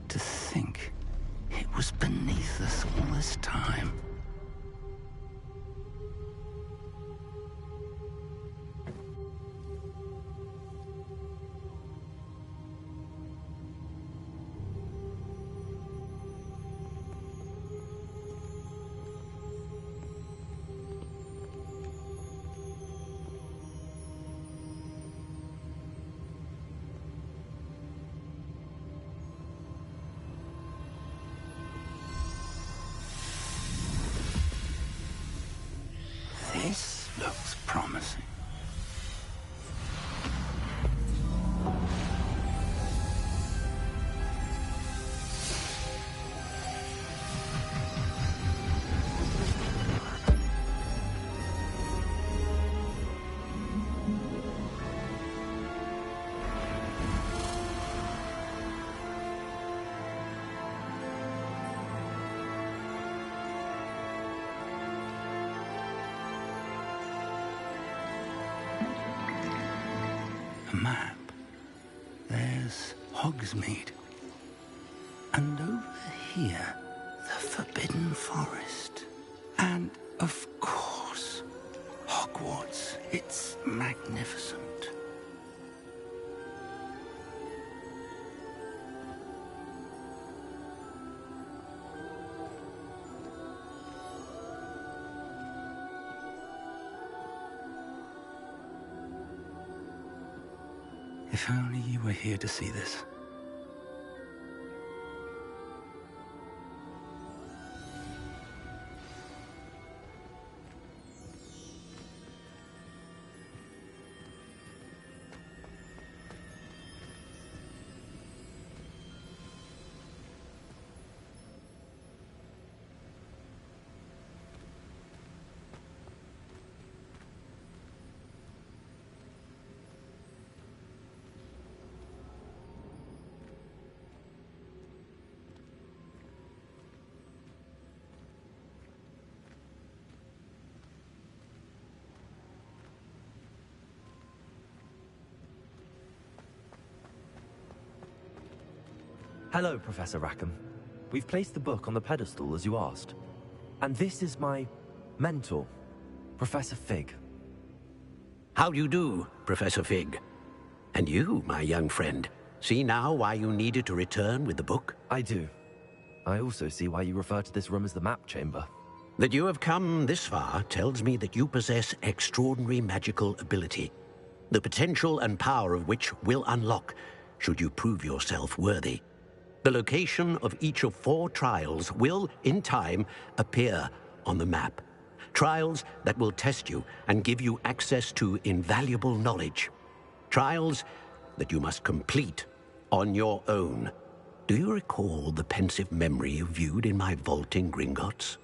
To think it was beneath us all this time. This looks promising. Map. There's Hogsmeade. And over here, the Forbidden Forest. And, of course, Hogwarts. It's magnificent. If only you were here to see this. Hello, Professor Rackham. We've placed the book on the pedestal, as you asked. And this is my mentor, Professor Fig. How do you do, Professor Fig? And you, my young friend, see now why you needed to return with the book? I do. I also see why you refer to this room as the Map Chamber. That you have come this far tells me that you possess extraordinary magical ability, the potential and power of which will unlock should you prove yourself worthy. The location of each of 4 trials will, in time, appear on the map. Trials that will test you and give you access to invaluable knowledge. Trials that you must complete on your own. Do you recall the pensive memory you viewed in my vault in Gringotts?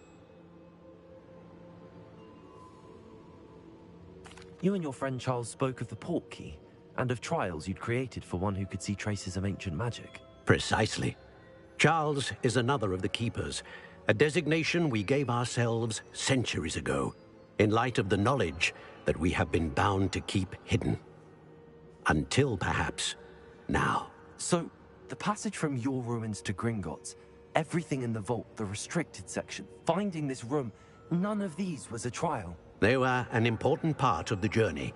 You and your friend Charles spoke of the Portkey, and of trials you'd created for one who could see traces of ancient magic. Precisely. Charles is another of the Keepers, a designation we gave ourselves centuries ago, in light of the knowledge that we have been bound to keep hidden. Until, perhaps, now. So, the passage from your ruins to Gringotts, everything in the vault, the restricted section, finding this room, none of these was a trial. They were an important part of the journey,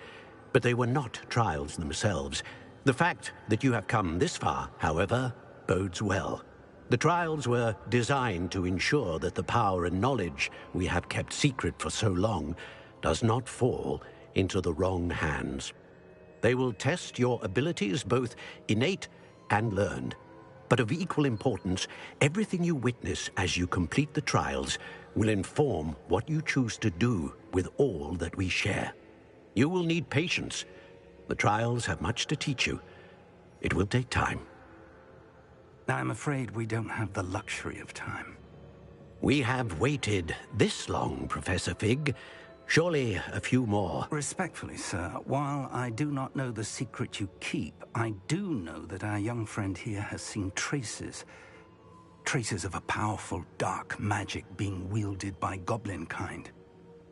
but they were not trials themselves. The fact that you have come this far, however, bodes well. The trials were designed to ensure that the power and knowledge we have kept secret for so long does not fall into the wrong hands. They will test your abilities, both innate and learned. But of equal importance, everything you witness as you complete the trials will inform what you choose to do with all that we share. You will need patience. The trials have much to teach you. It will take time. I'm afraid we don't have the luxury of time. We have waited this long, Professor Fig. Surely a few more. Respectfully, sir, while I do not know the secret you keep, I do know that our young friend here has seen traces of a powerful dark magic being wielded by goblin kind.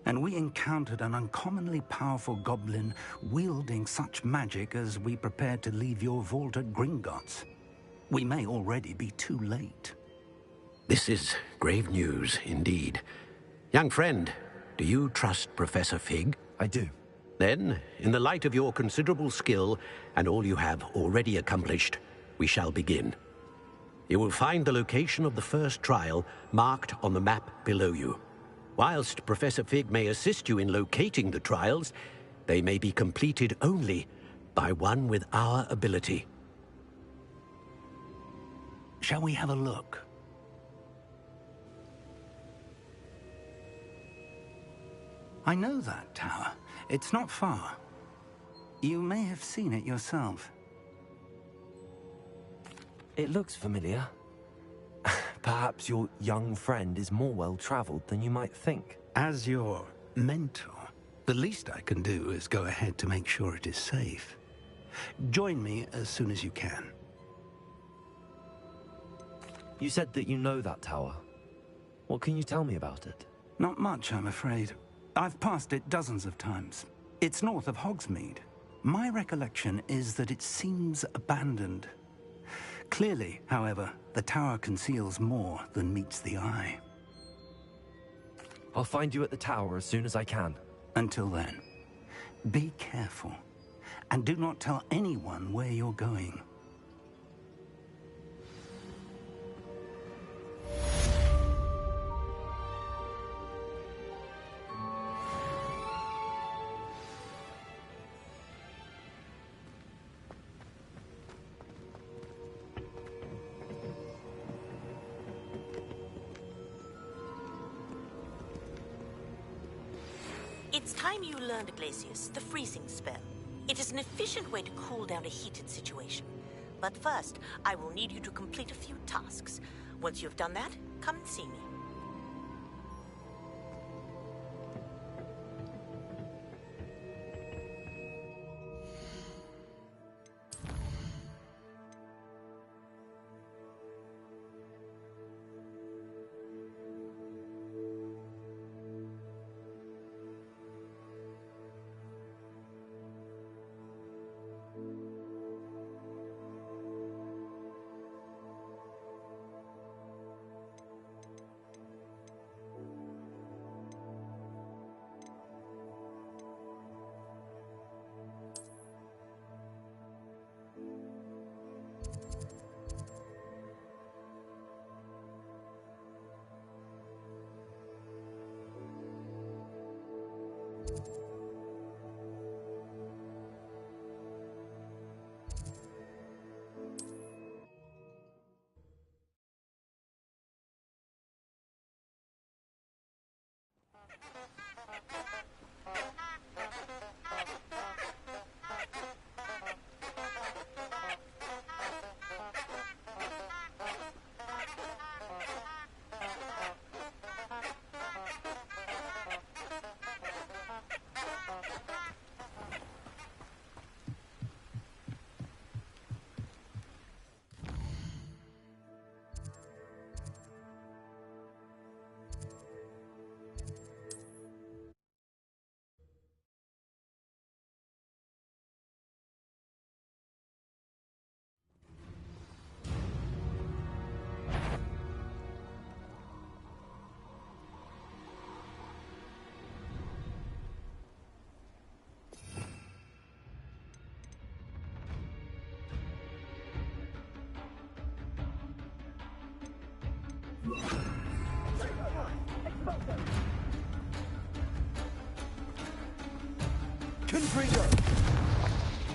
And we encountered an uncommonly powerful goblin wielding such magic as we prepared to leave your vault at Gringotts. We may already be too late. This is grave news indeed. Young friend, do you trust Professor Fig? I do. Then, in the light of your considerable skill and all you have already accomplished, we shall begin. You will find the location of the first trial marked on the map below you. Whilst Professor Fig may assist you in locating the trials, they may be completed only by one with our ability. Shall we have a look? I know that tower. It's not far. You may have seen it yourself. It looks familiar. Perhaps your young friend is more well-traveled than you might think. As your mentor, the least I can do is go ahead to make sure it is safe. Join me as soon as you can. You said that you know that tower. What can you tell me about it? Not much, I'm afraid. I've passed it dozens of times. It's north of Hogsmeade. My recollection is that it seems abandoned. Clearly, however, the tower conceals more than meets the eye. I'll find you at the tower as soon as I can. Until then, be careful, and do not tell anyone where you're going. It's time you learned, Glacius, the freezing spell. It is an efficient way to cool down a heated situation. But first, I will need you to complete a few tasks. Once you've done that, come and see me.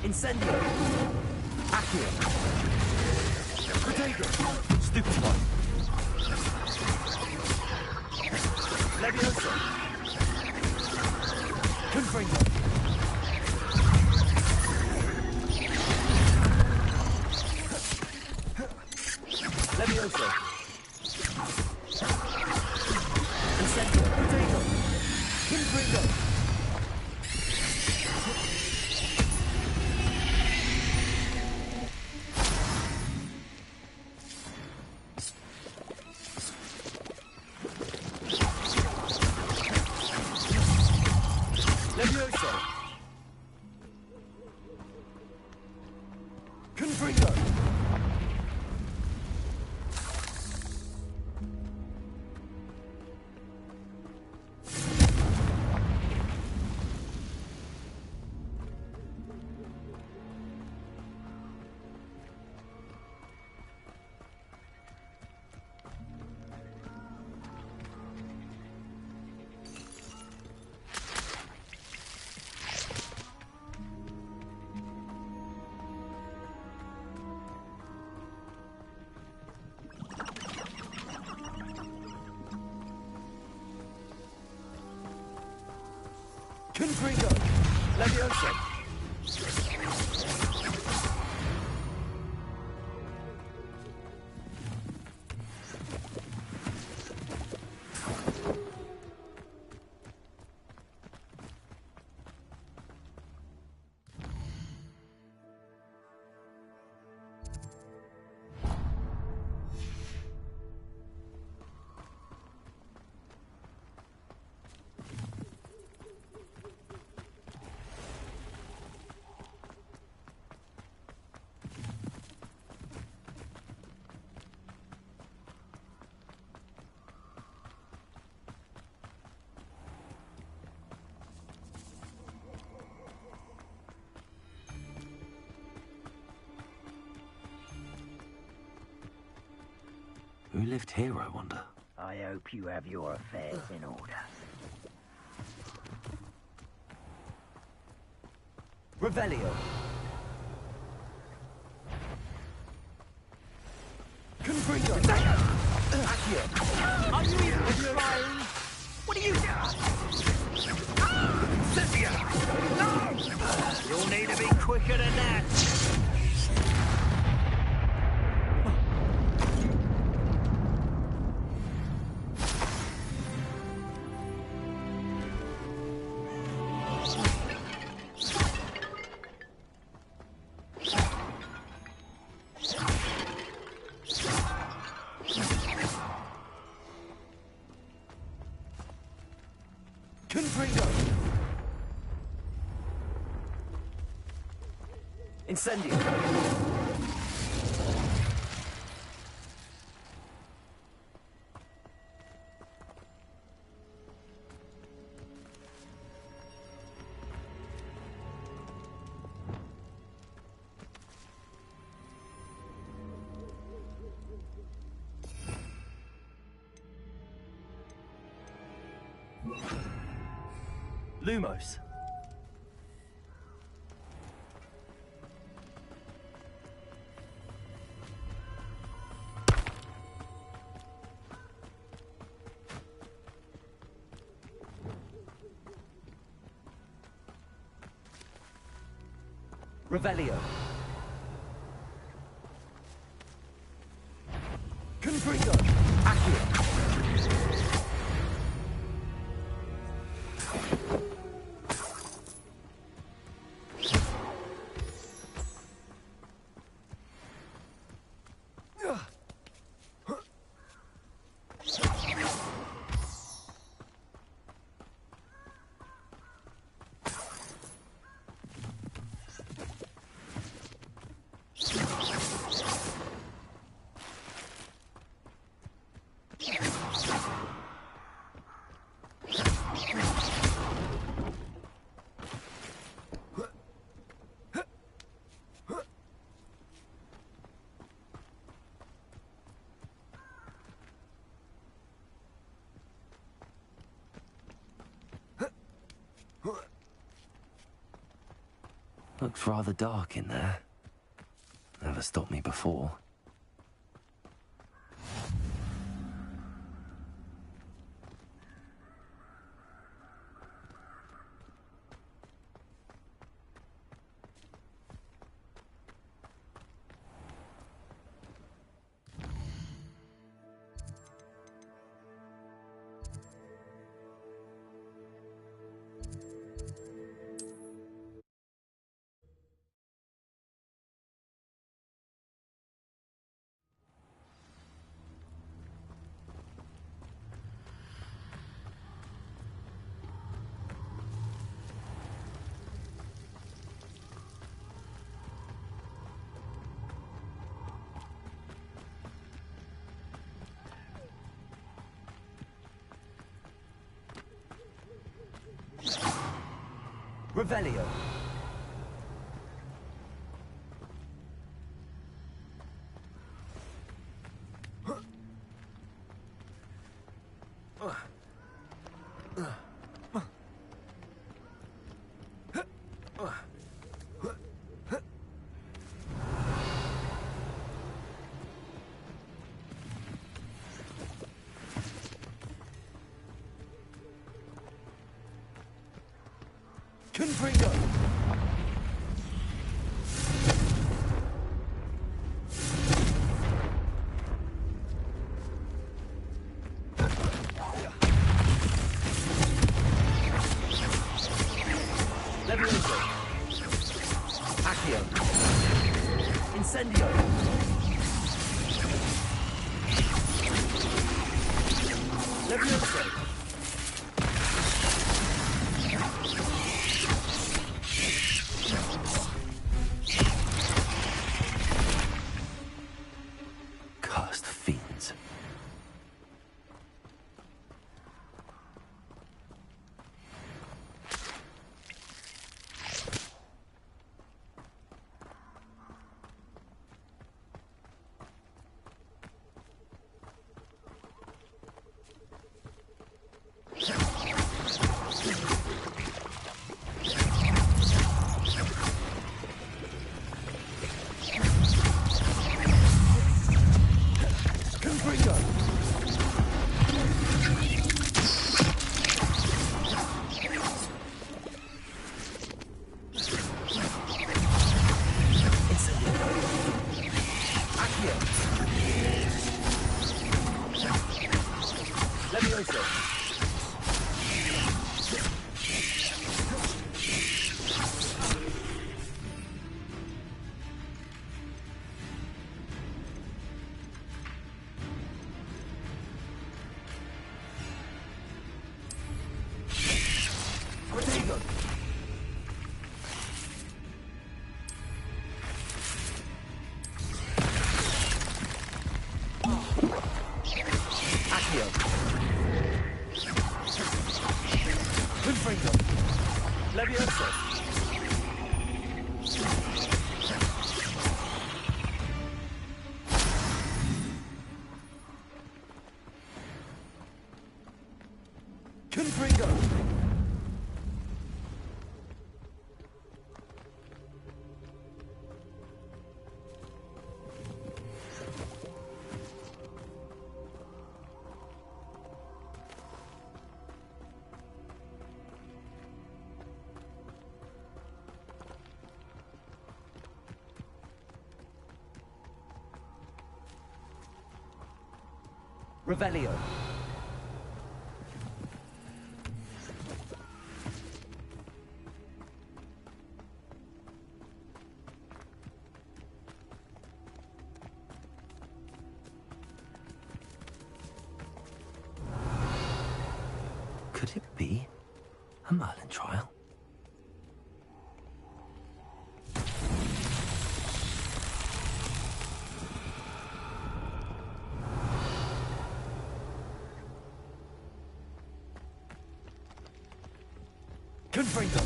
Incendio. Accio. Protego. Stupefy. Leviosa. Confringo. Leviosa. Incendio. Protego. Confringo. Leviosa. Confringo. Confringo. Leviosa. Who lived here, I wonder? I hope you have your affairs in order. Revelio. Confringo. Accio. Are you even trying? What are you doing? Cynthia! No! You'll need to be quicker than that. Confringo. Incendio. Lumos. Revelio. Confringo. Accio. Looks rather dark in there. Never stopped me before. Revelio. Confringo. Levioso. Accio. Incendio. Levioso. Cursed fiends. Confringo. Accio. Levioso. Protego. Accio. Confringo. Levioso. Confringo. Revelio. Could it be a Merlin trial? Confringo.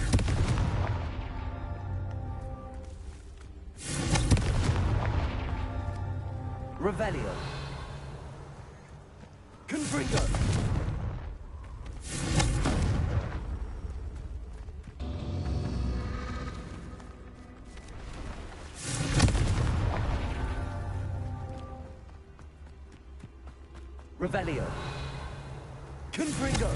Revelio. Confringo. Revelio. Confringo.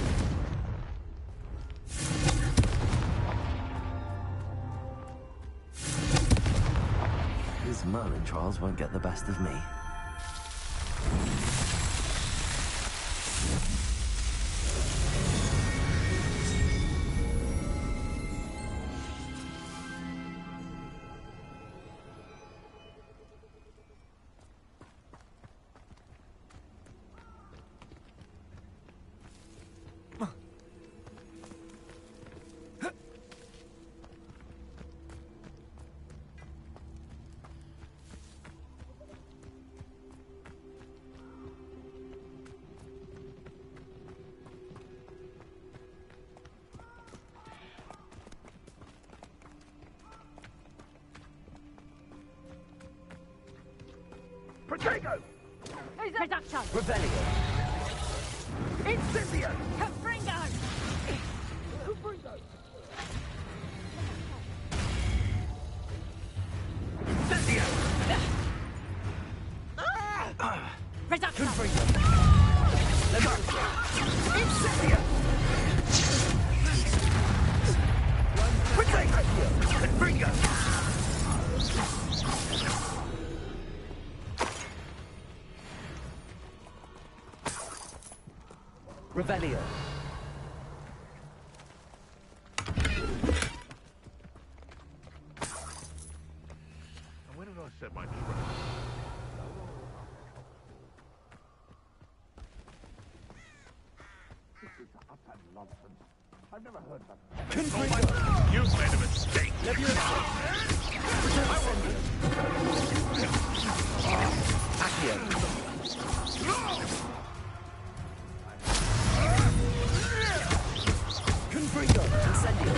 His Merlin trials won't get the best of me. Protego! Reduction! Revelio. Incendio! Confringo! Confringo! Reduction! Confringo. Incendio! Protego! Confringo! Revelio. And where did I set my trap? This is utter nonsense. I've never heard of that. Confringo. You've made a mistake. Accio. Confringo. Incendio.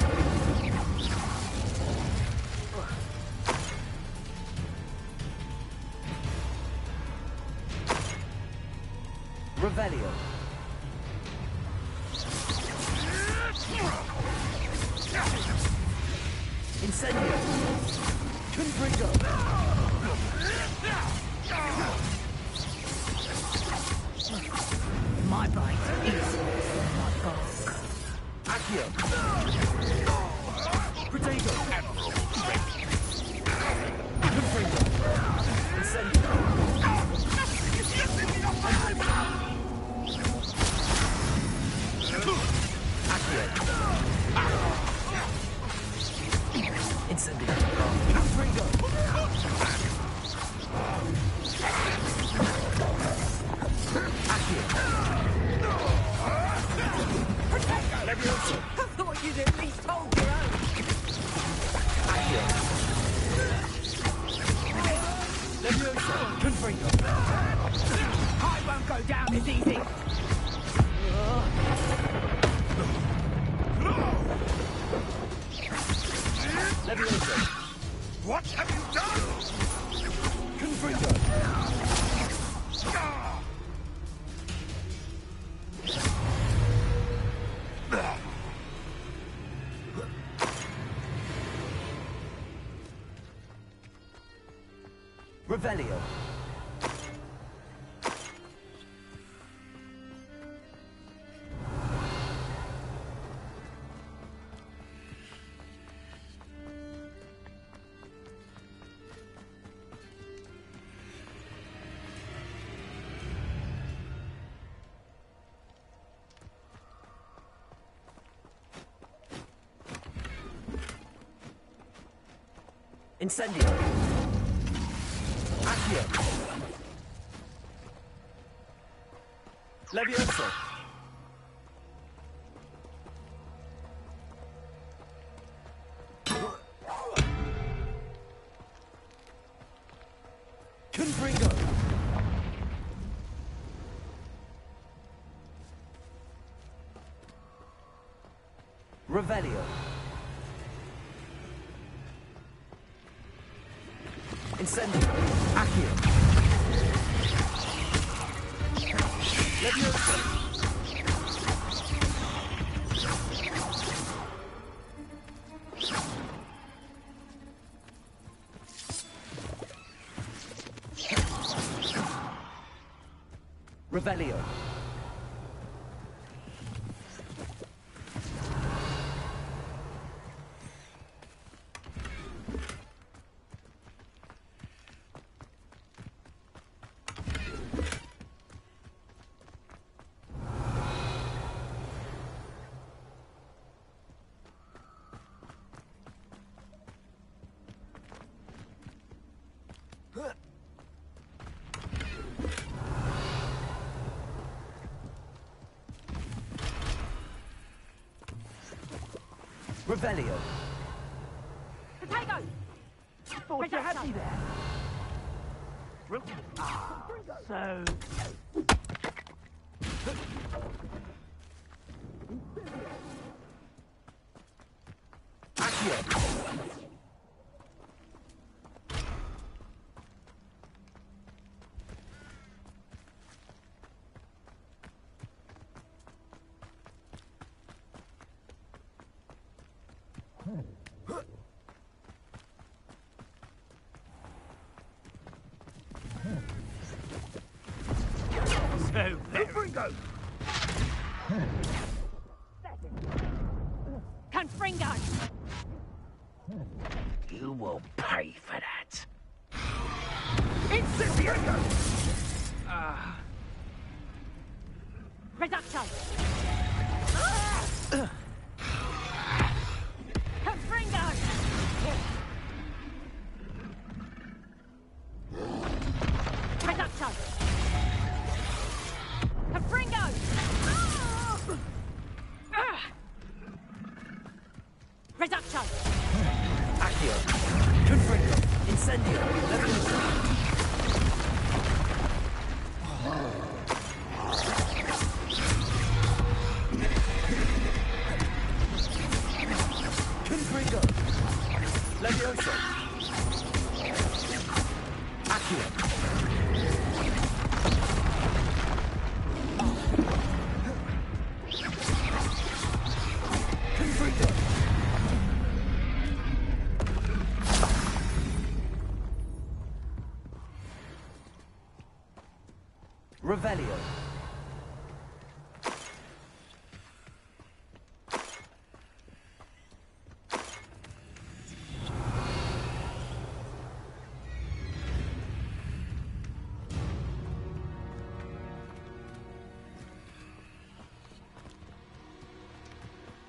Revelio. Incendio. Confringo. My bite is my bark. Accio. Protego. Confringo. Incendio. Accio. Incendio. Confringo. Accio. Levioso. I thought you'd at least hold your own. Accio. Levioso. Confringo. I won't go down as easy. Levioso. What have you done? Confringo. Revelio. Incendio. Accio. Levioso. Confringo. Revelio. Incendio. Accio. Levioso. Revelio. Revelio. Potato! Thought you had me there. So... Confringo! Confringo! You will pay for that. Incendio! Reducto! Confringo! Reducto! Confringo! Reducto! Accio. Confringo. Incendio. Leviosa. Confringo. Leviosa. Accio. Revelio.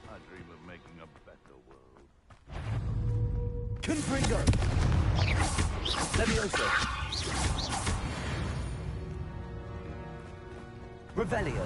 I dream of making a better world. Confringo. Leviosa. Revelio.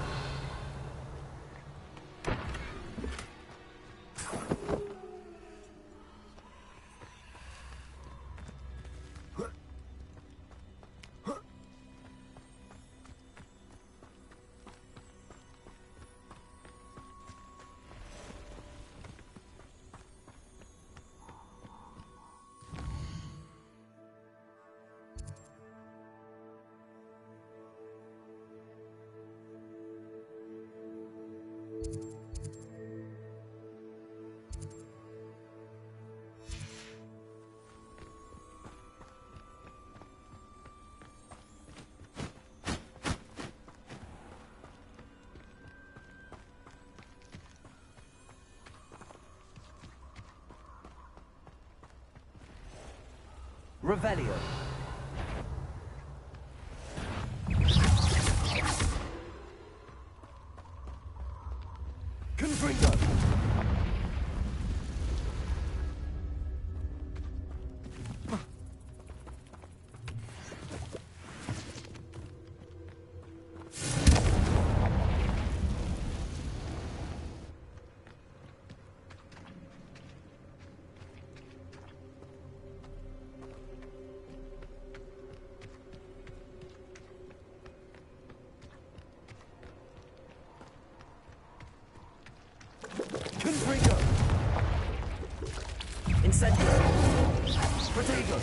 Revelio. Confringo. Confringo. Incendio. Protego.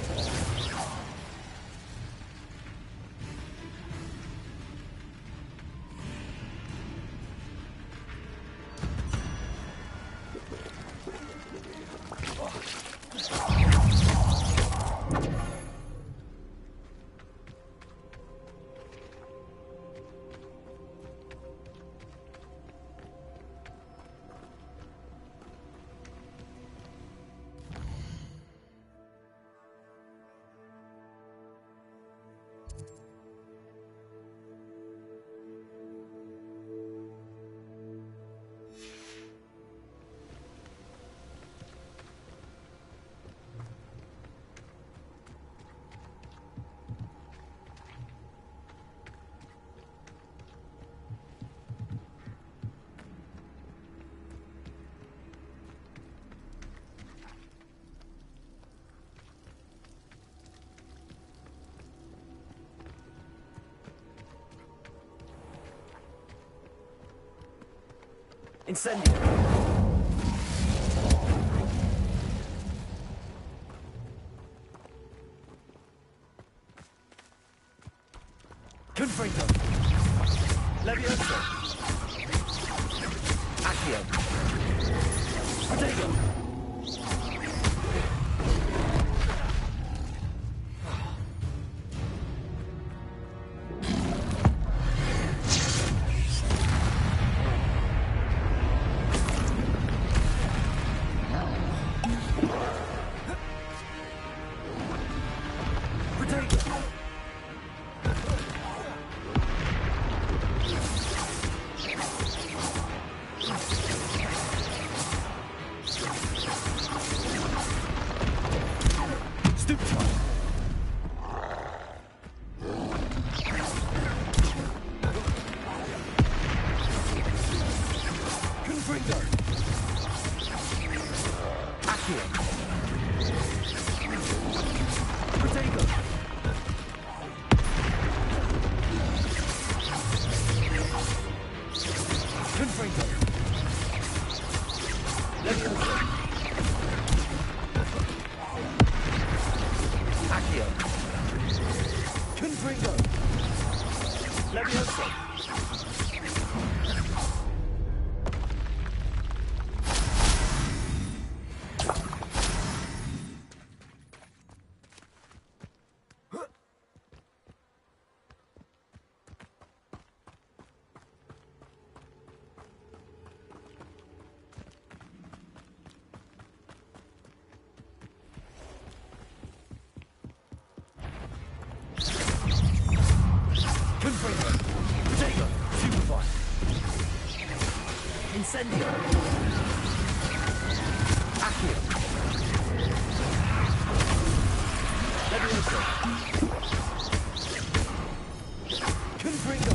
Incendio. Confringo. Levioso. Accio. Protego. Incendio. Accio. Levioso. Confringo.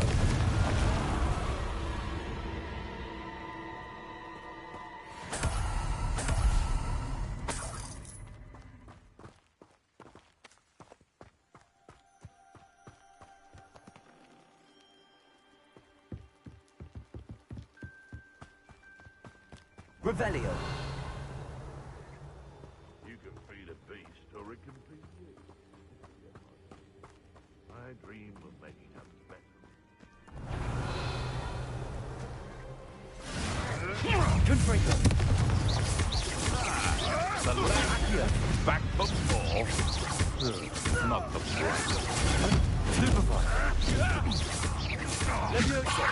Revelio. You can feed a beast, or it can feed you. I dream of making us better. Confringo. The last back the ball. Not the blood. Stupefy. Levioso.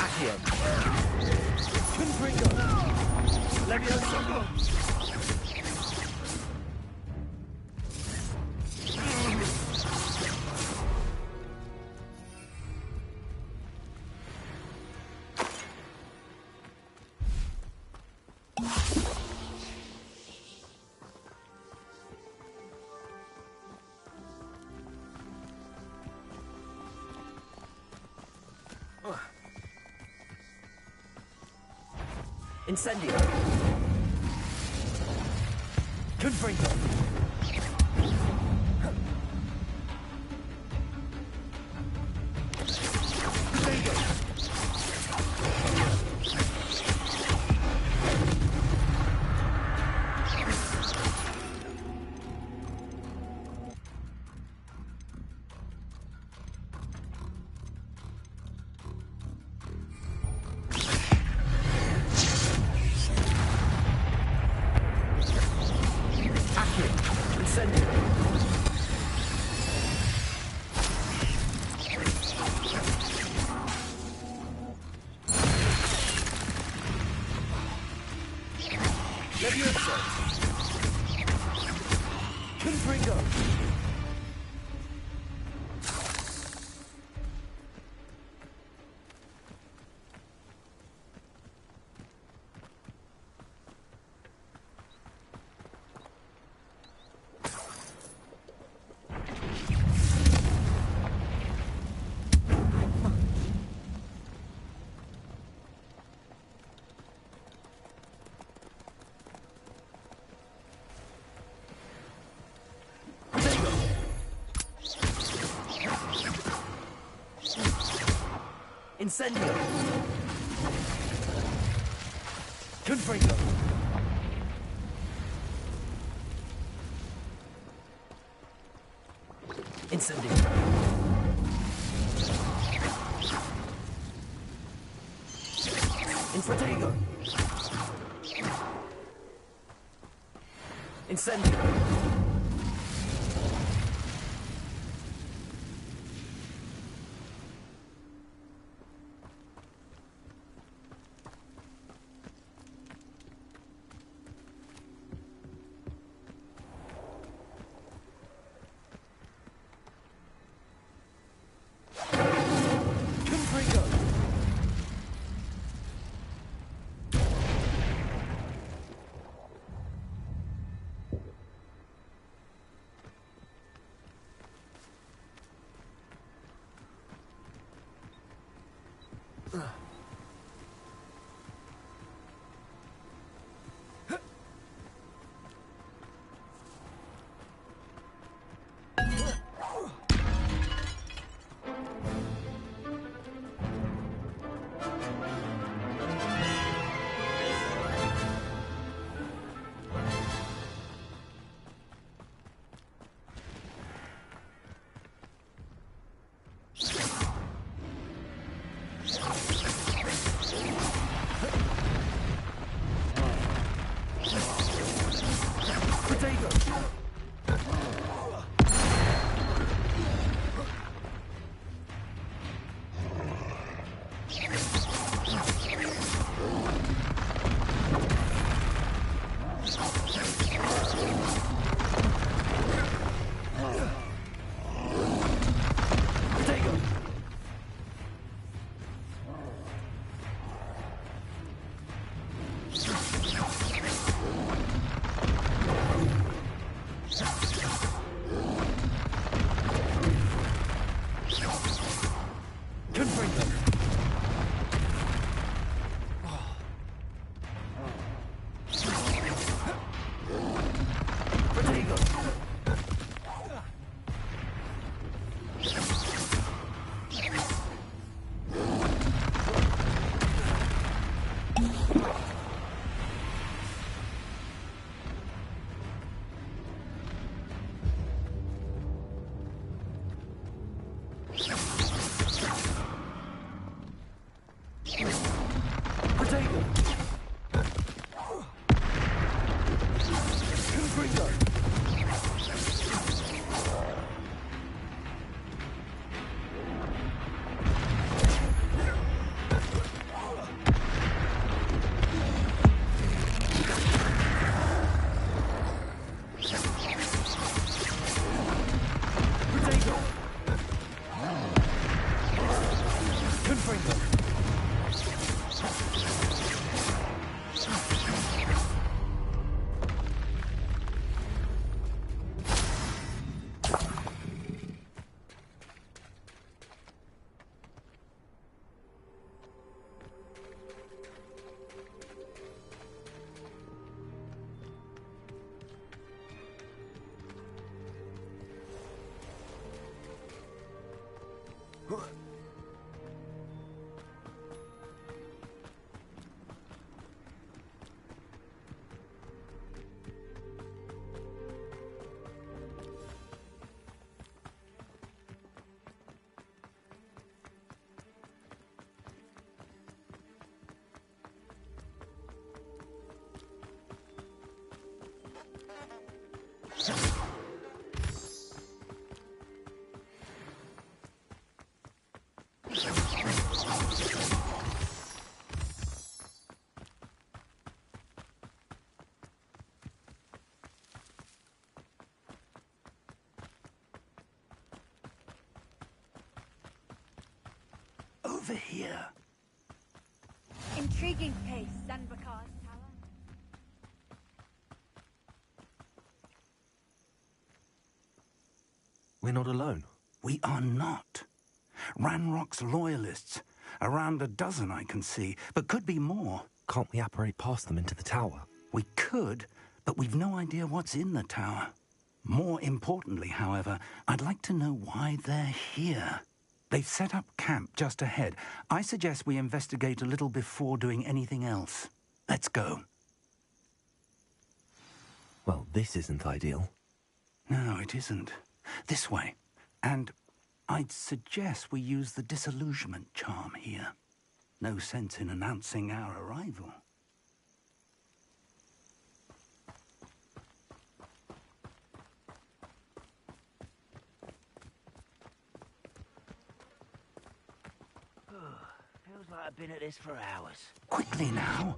Accio. Confringo. Levioso. Incendio. Confringo. Levioso. Confringo. Incendio! Confringo! Incendio! Infratago! Incendio! Over here. Intriguing case, Zanbakar's tower. We're not alone. We are not. Ranrock's loyalists. Around a dozen I can see, but could be more. Can't we apparate past them into the tower? We could, but we've no idea what's in the tower. More importantly, however, I'd like to know why they're here. They've set up camp just ahead. I suggest we investigate a little before doing anything else. Let's go. Well, this isn't ideal. No, it isn't. This way. And I'd suggest we use the disillusionment charm here. No sense in announcing our arrival. Feels like I've been at this for hours. Quickly now.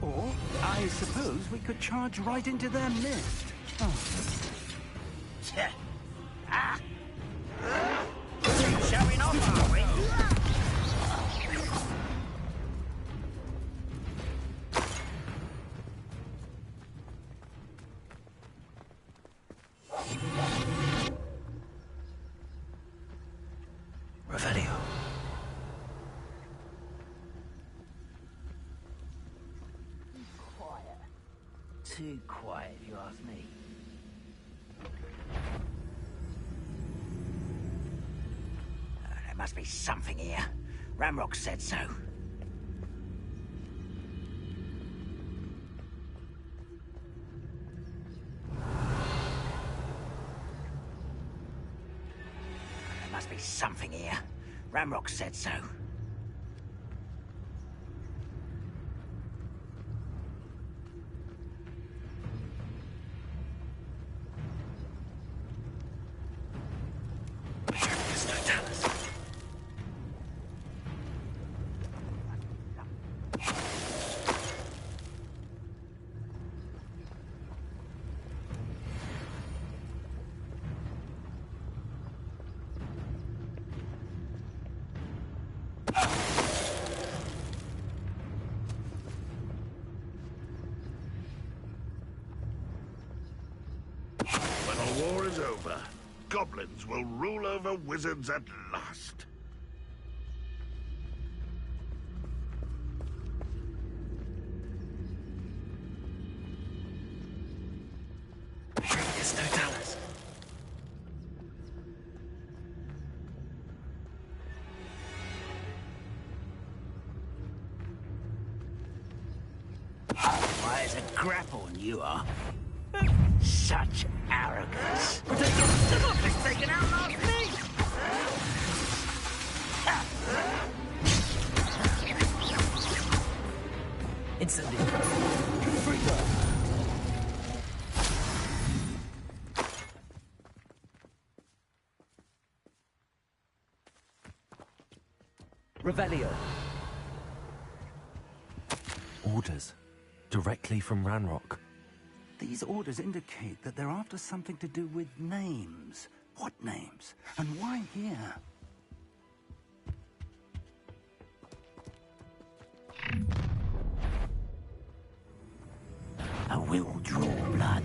Or, I suppose we could charge right into their midst. Oh. Showing off, are we? Revelio. Quiet. Too quiet, if you ask me. There must be something here. Ramrock said so. There must be something here. Ramrock said so. When the war is over, goblins will rule over wizards at last. Why, it's a grapple and you are. Such arrogance. It's taken out last week! Incendio. Revelio. Orders. Directly from Ranrock. These orders indicate that they're after something to do with names. What names? And why here? I will draw blood.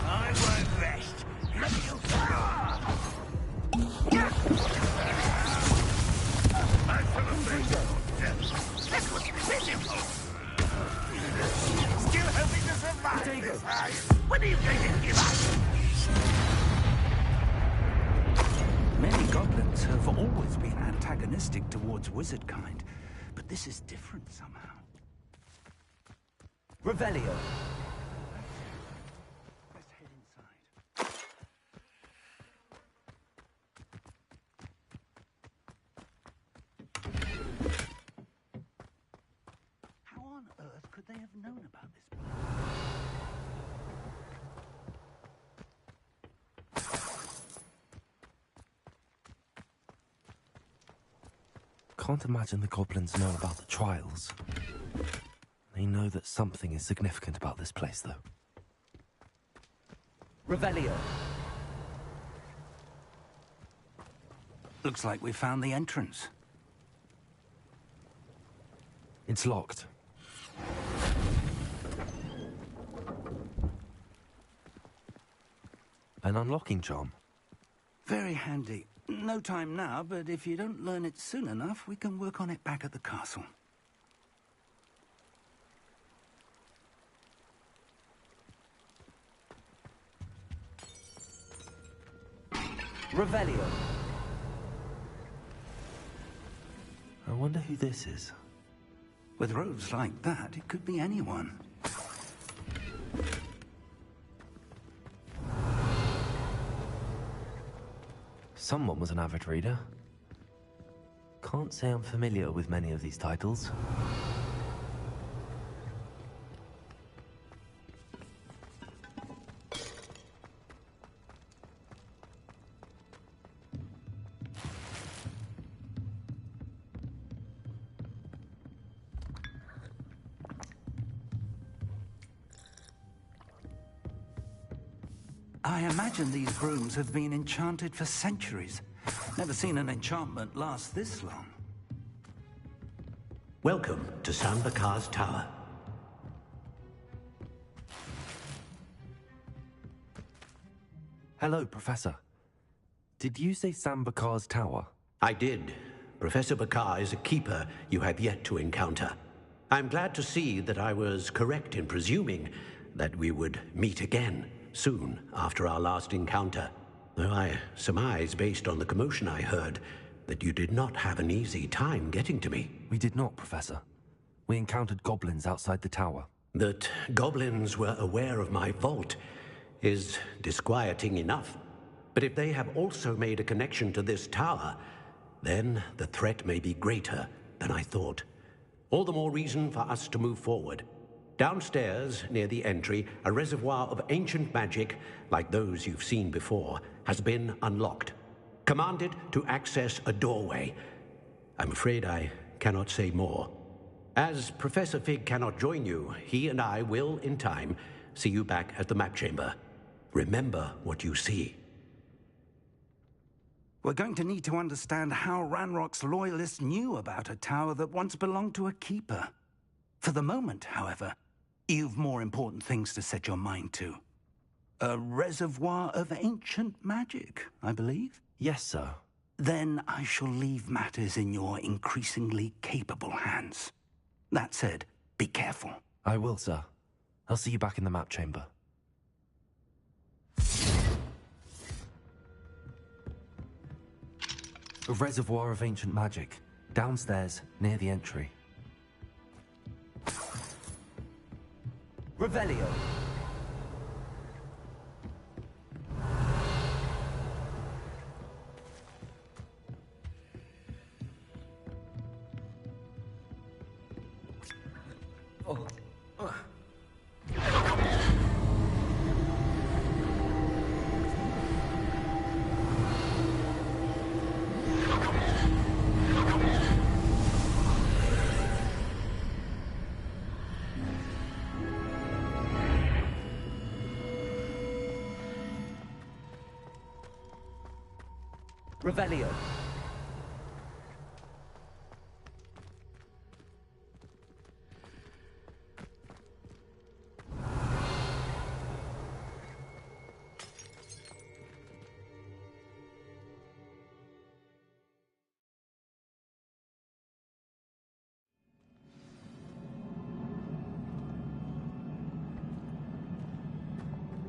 I won't rest. This was pitiful. Still hoping to survive this, are you? When are you going to give up? Many goblins have always been antagonistic towards wizard kind, but this is different somehow. Revelio. Let's head inside. How on earth could they have known about this place? Can't imagine the goblins know about the trials. They know that something is significant about this place, though. Revelio. Looks like we found the entrance. It's locked. An unlocking charm. Very handy. No time now, but if you don't learn it soon enough, we can work on it back at the castle. Revelio. I wonder who this is. With robes like that, it could be anyone. Someone was an avid reader. Can't say I'm familiar with many of these titles. I imagine these rooms have been enchanted for centuries. Never seen an enchantment last this long. Welcome to Sanbakar's Tower. Hello, Professor. Did you say Sambakar's Tower? I did. Professor Bakar is a keeper you have yet to encounter. I'm glad to see that I was correct in presuming that we would meet again soon after our last encounter. Though I surmise, based on the commotion I heard, that you did not have an easy time getting to me. We did not, Professor. We encountered goblins outside the tower. That goblins were aware of my vault is disquieting enough. But if they have also made a connection to this tower, then the threat may be greater than I thought. All the more reason for us to move forward. Downstairs, near the entry, a reservoir of ancient magic, like those you've seen before, has been unlocked. Commanded to access a doorway. I'm afraid I cannot say more. As Professor Fig cannot join you, he and I will, in time, see you back at the map chamber. Remember what you see. We're going to need to understand how Ranrock's loyalists knew about a tower that once belonged to a keeper. For the moment, however, you've more important things to set your mind to. A reservoir of ancient magic, I believe? Yes, sir. Then I shall leave matters in your increasingly capable hands. That said, be careful. I will, sir. I'll see you back in the map chamber. A reservoir of ancient magic, downstairs, near the entry. Revelio. Revelio.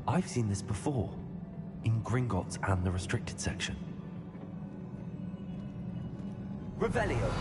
I've seen this before, in Gringotts and the restricted section. Revelio.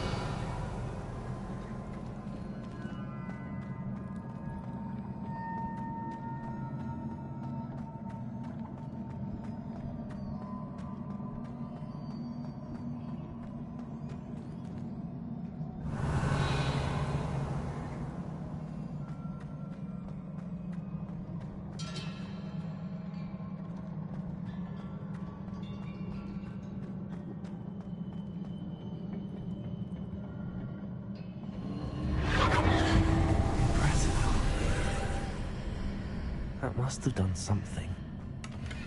That must have done something.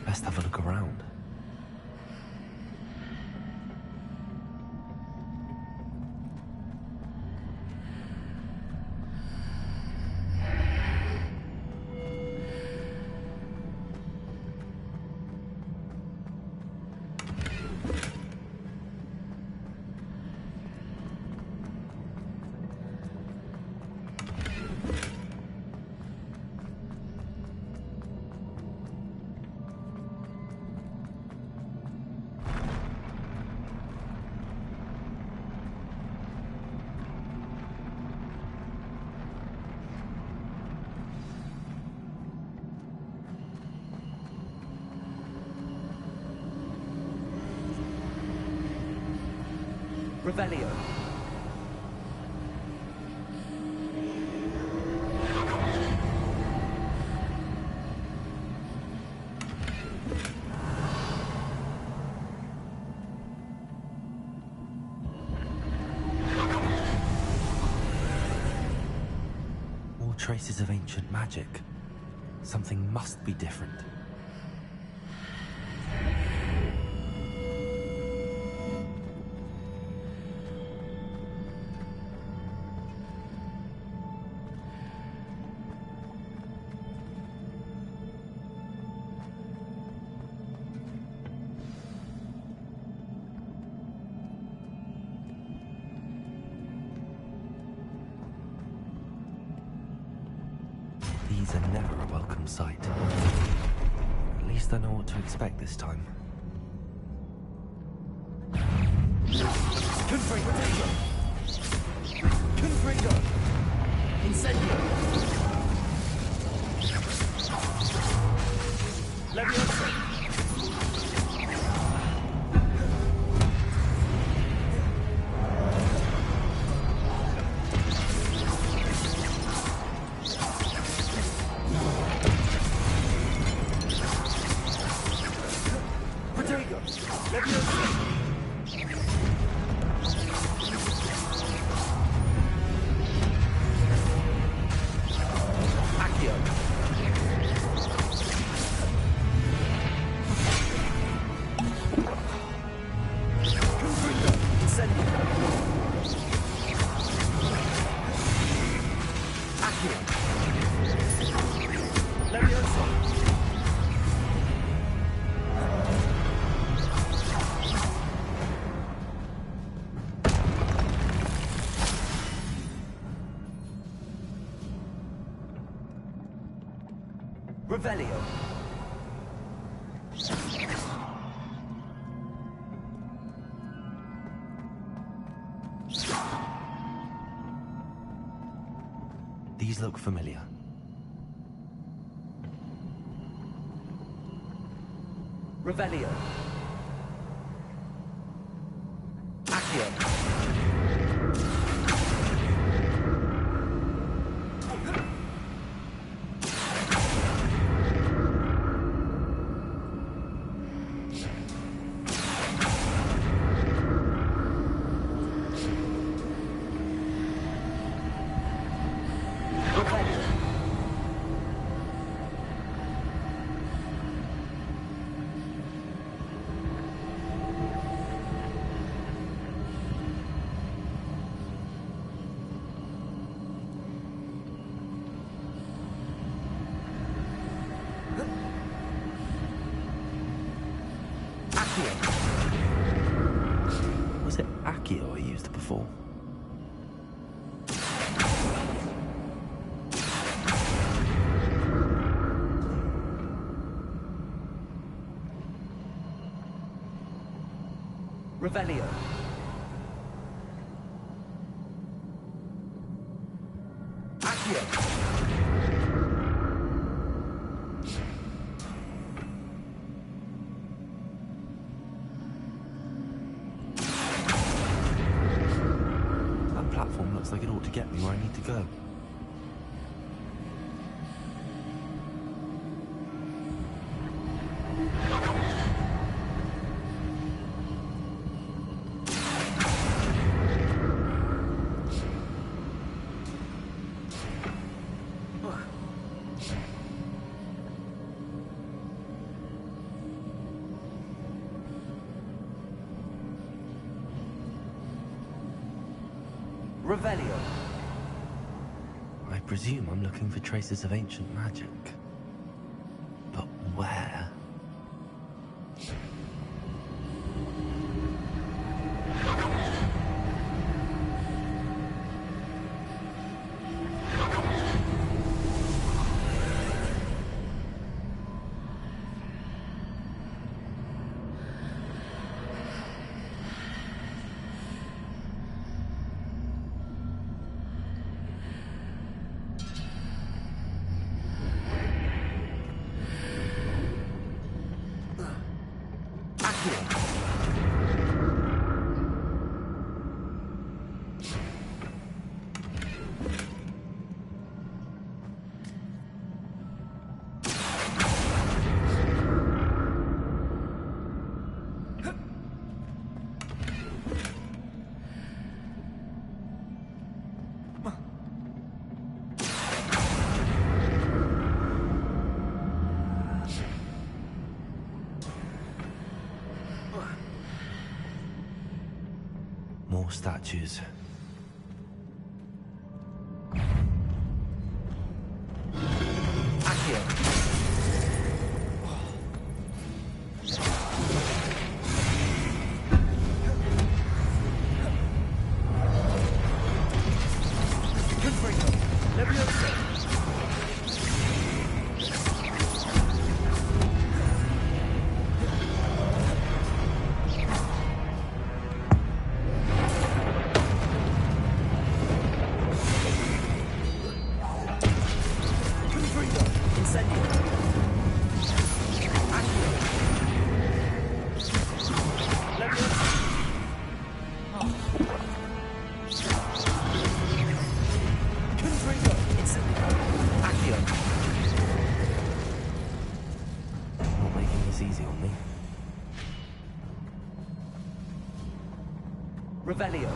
Best have a look around. Revelio. More traces of ancient magic. Something must be different. These are never a welcome sight. At least I know what to expect this time. Confringo! Confringo! Incendio! Leviosa! Revelio. These look familiar. Revelio. Accio. Was it Accio I used before? Revelio. Accio. Looks like it ought to get me where I need to go. Revelio. I presume I'm looking for traces of ancient magic. But where? more statues. Not making this easy on me. Revelio.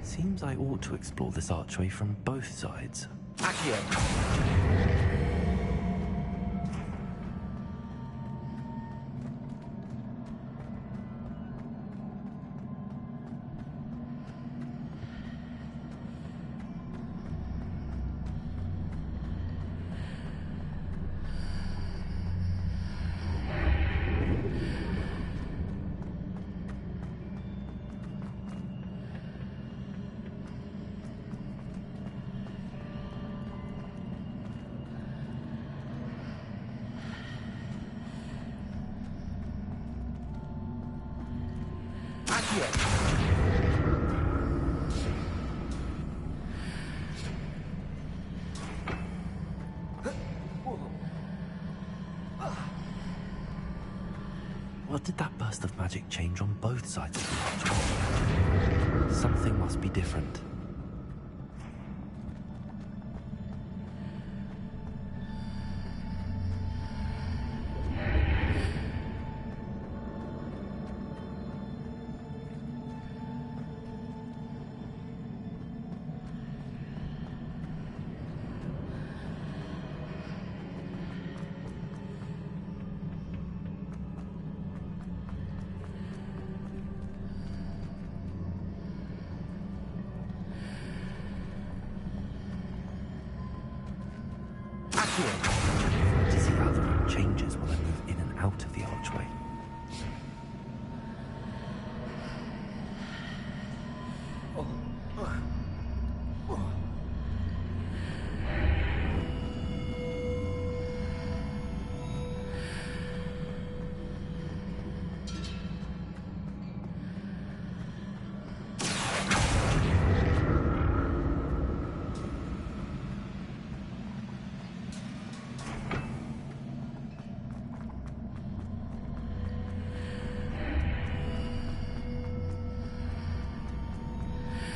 Seems I ought to explore this archway from both sides. Accio. What did that burst of magic change on both sides of the archway? Something must be different. To see how the room changes when I move in and out of the archway.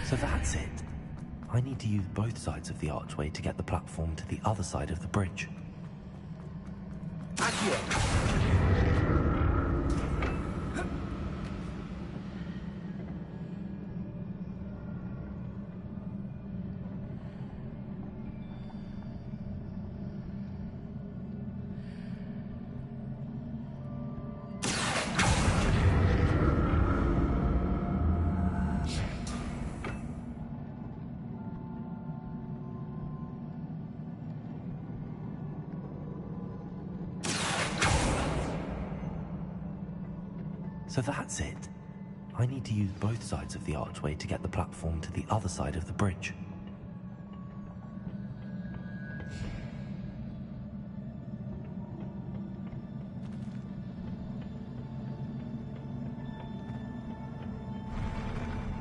So that's it. I need to use both sides of the archway to get the platform to the other side of the bridge. So that's it. I need to use both sides of the archway to get the platform to the other side of the bridge.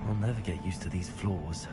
I'll never get used to these floors.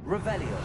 Revelio.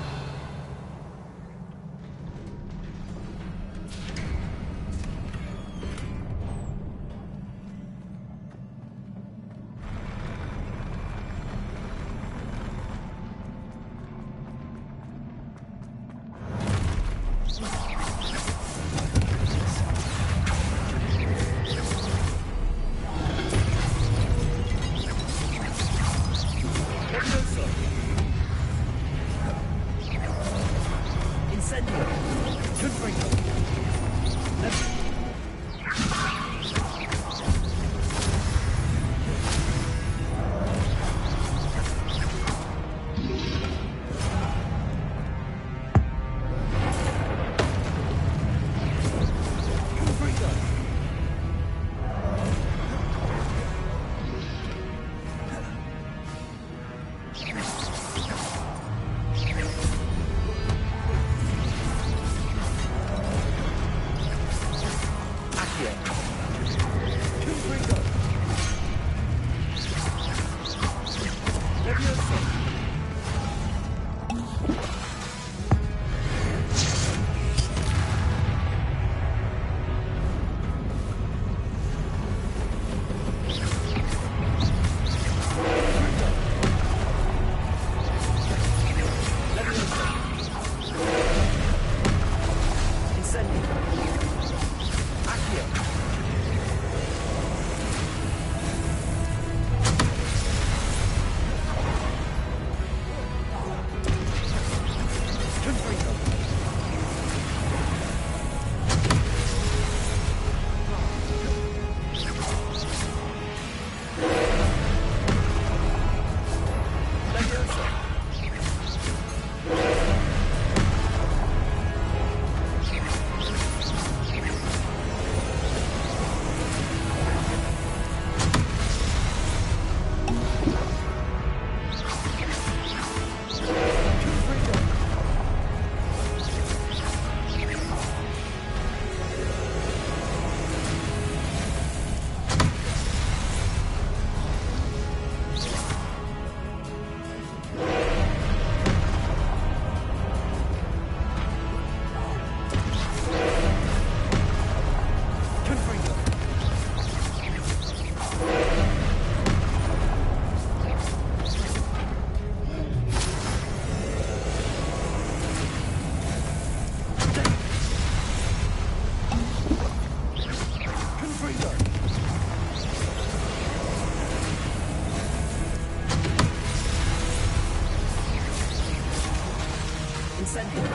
Incendio.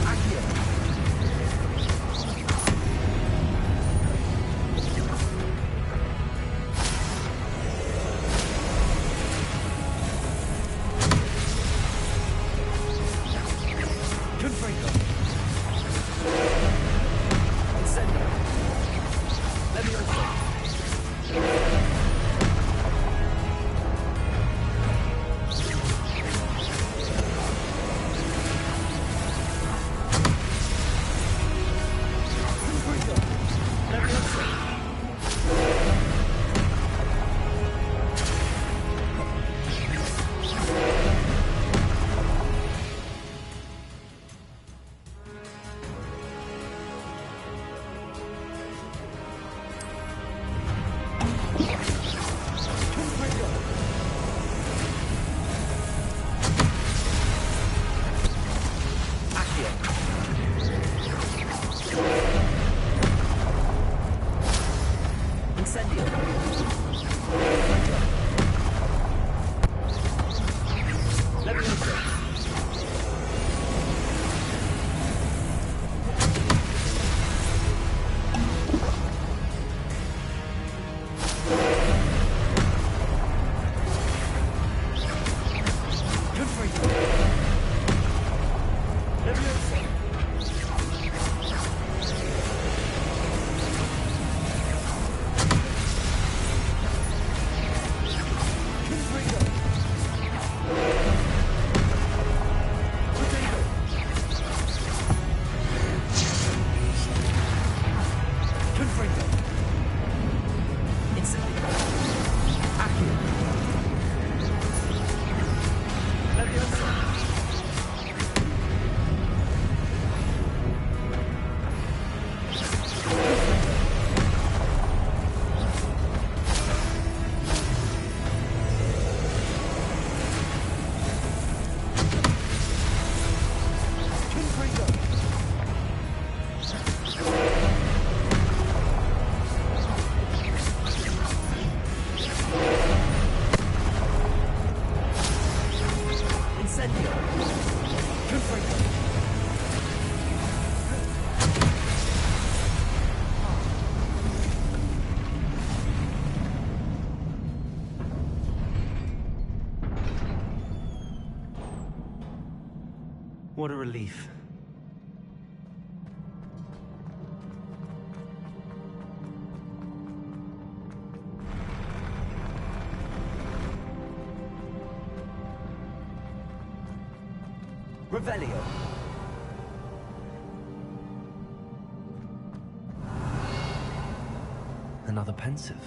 Accio. What a relief. Revelio. Another pensive.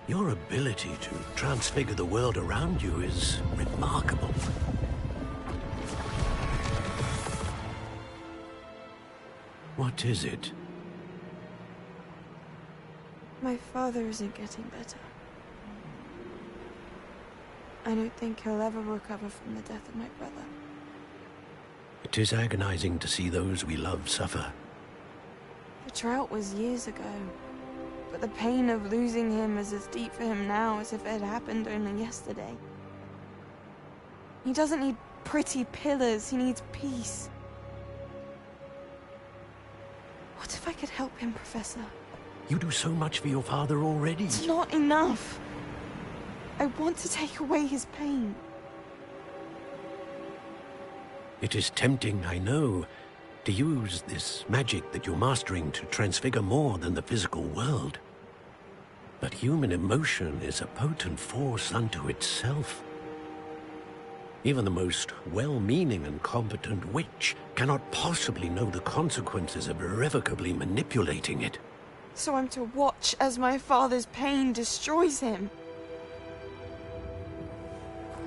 Your ability to transfigure the world around you is remarkable. What is it? My father isn't getting better. I don't think he'll ever recover from the death of my brother. It is agonizing to see those we love suffer. The drought was years ago, but the pain of losing him is as deep for him now as if it had happened only yesterday. He doesn't need pretty pillars, he needs peace. What if I could help him, Professor? You do so much for your father already. It's not enough. I want to take away his pain. It is tempting, I know, to use this magic that you're mastering to transfigure more than the physical world. But human emotion is a potent force unto itself. Even the most well-meaning and competent witch cannot possibly know the consequences of irrevocably manipulating it. So I'm to watch as my father's pain destroys him.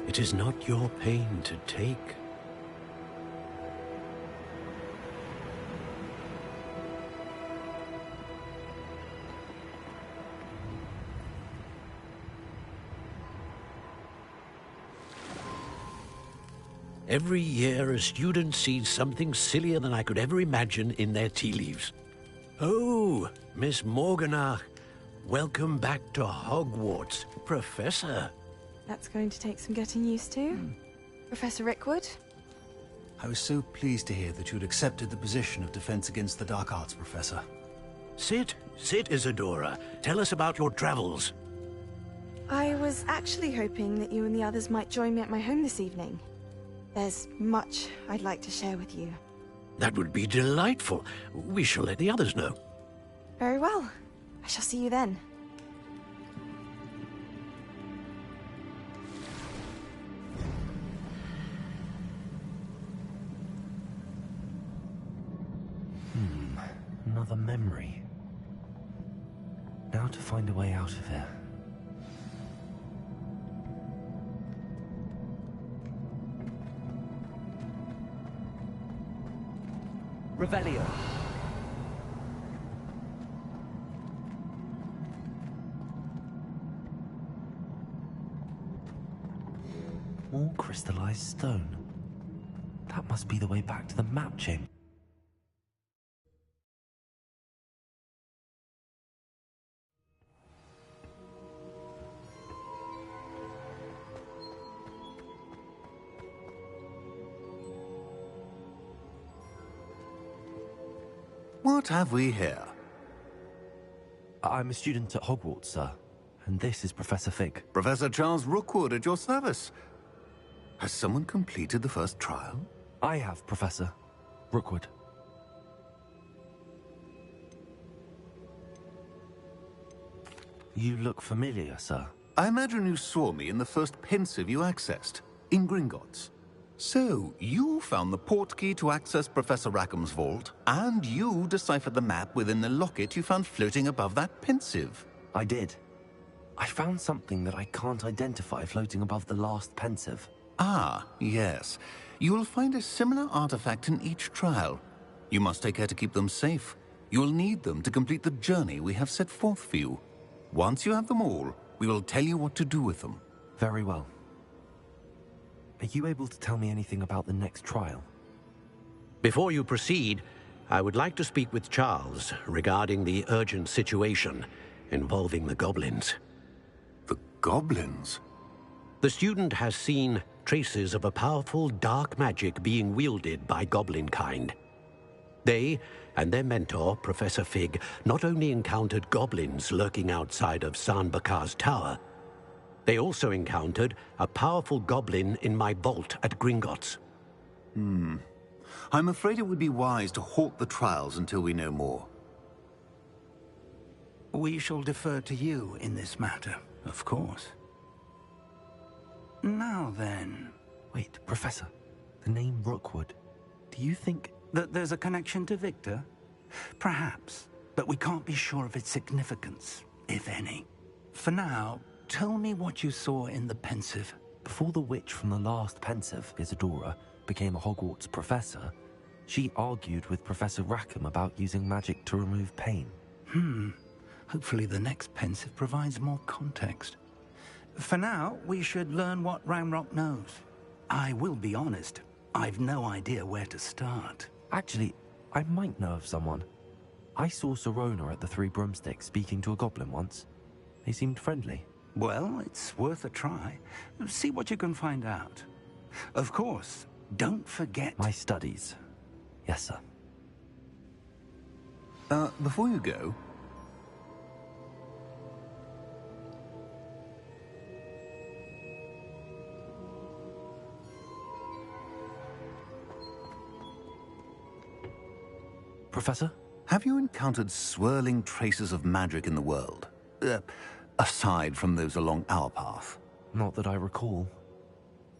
It is not your pain to take. Every year, a student sees something sillier than I could ever imagine in their tea leaves. Oh, Miss Morganach, welcome back to Hogwarts, Professor. That's going to take some getting used to. Professor Rickwood? I was so pleased to hear that you'd accepted the position of Defense Against the Dark Arts, Professor. Sit, Isadora. Tell us about your travels. I was actually hoping that you and the others might join me at my home this evening. There's much I'd like to share with you. That would be delightful. We shall let the others know. Very well. I shall see you then. Another memory. Now to find a way out of here. Revelio. More crystallized stone. That must be the way back to the map chamber. What have we here? I'm a student at Hogwarts, sir. And this is Professor Fig. Professor Charles Rookwood at your service. Has someone completed the first trial? I have, Professor Rookwood. You look familiar, sir. I imagine you saw me in the first pensive you accessed, in Gringotts. So, you found the portkey to access Professor Rackham's vault, and you deciphered the map within the locket you found floating above that pensive. I did. I found something that I can't identify floating above the last pensive. Ah, yes. You will find a similar artifact in each trial. You must take care to keep them safe. You will need them to complete the journey we have set forth for you. Once you have them all, we will tell you what to do with them. Very well. Are you able to tell me anything about the next trial? Before you proceed, I would like to speak with Charles regarding the urgent situation involving the goblins. The goblins? The student has seen traces of a powerful dark magic being wielded by goblin kind. They and their mentor, Professor Fig, not only encountered goblins lurking outside of Sanbakar's tower, they also encountered a powerful goblin in my vault at Gringotts. I'm afraid it would be wise to halt the trials until we know more. We shall defer to you in this matter, of course. Now then... Wait, Professor. The name Rookwood. Do you think... that there's a connection to Victor? Perhaps, but we can't be sure of its significance, if any. For now, tell me what you saw in the pensive. Before the witch from the last pensive, Isadora, became a Hogwarts professor, she argued with Professor Rackham about using magic to remove pain. Hopefully the next pensive provides more context. For now, we should learn what Ranrock knows. I will be honest, I've no idea where to start. Actually, I might know of someone. I saw Serona at the Three Broomsticks speaking to a goblin once. They seemed friendly. Well, it's worth a try. See what you can find out. Of course, don't forget... My studies. Yes, sir. Before you go... Professor? Have you encountered swirling traces of magic in the world? Aside from those along our path? Not that I recall.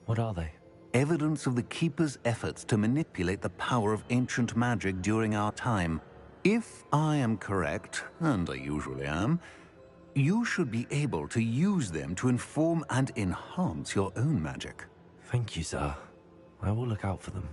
What are they? Evidence of the Keeper's efforts to manipulate the power of ancient magic during our time. If I am correct, and I usually am, you should be able to use them to inform and enhance your own magic. Thank you, sir. I will look out for them.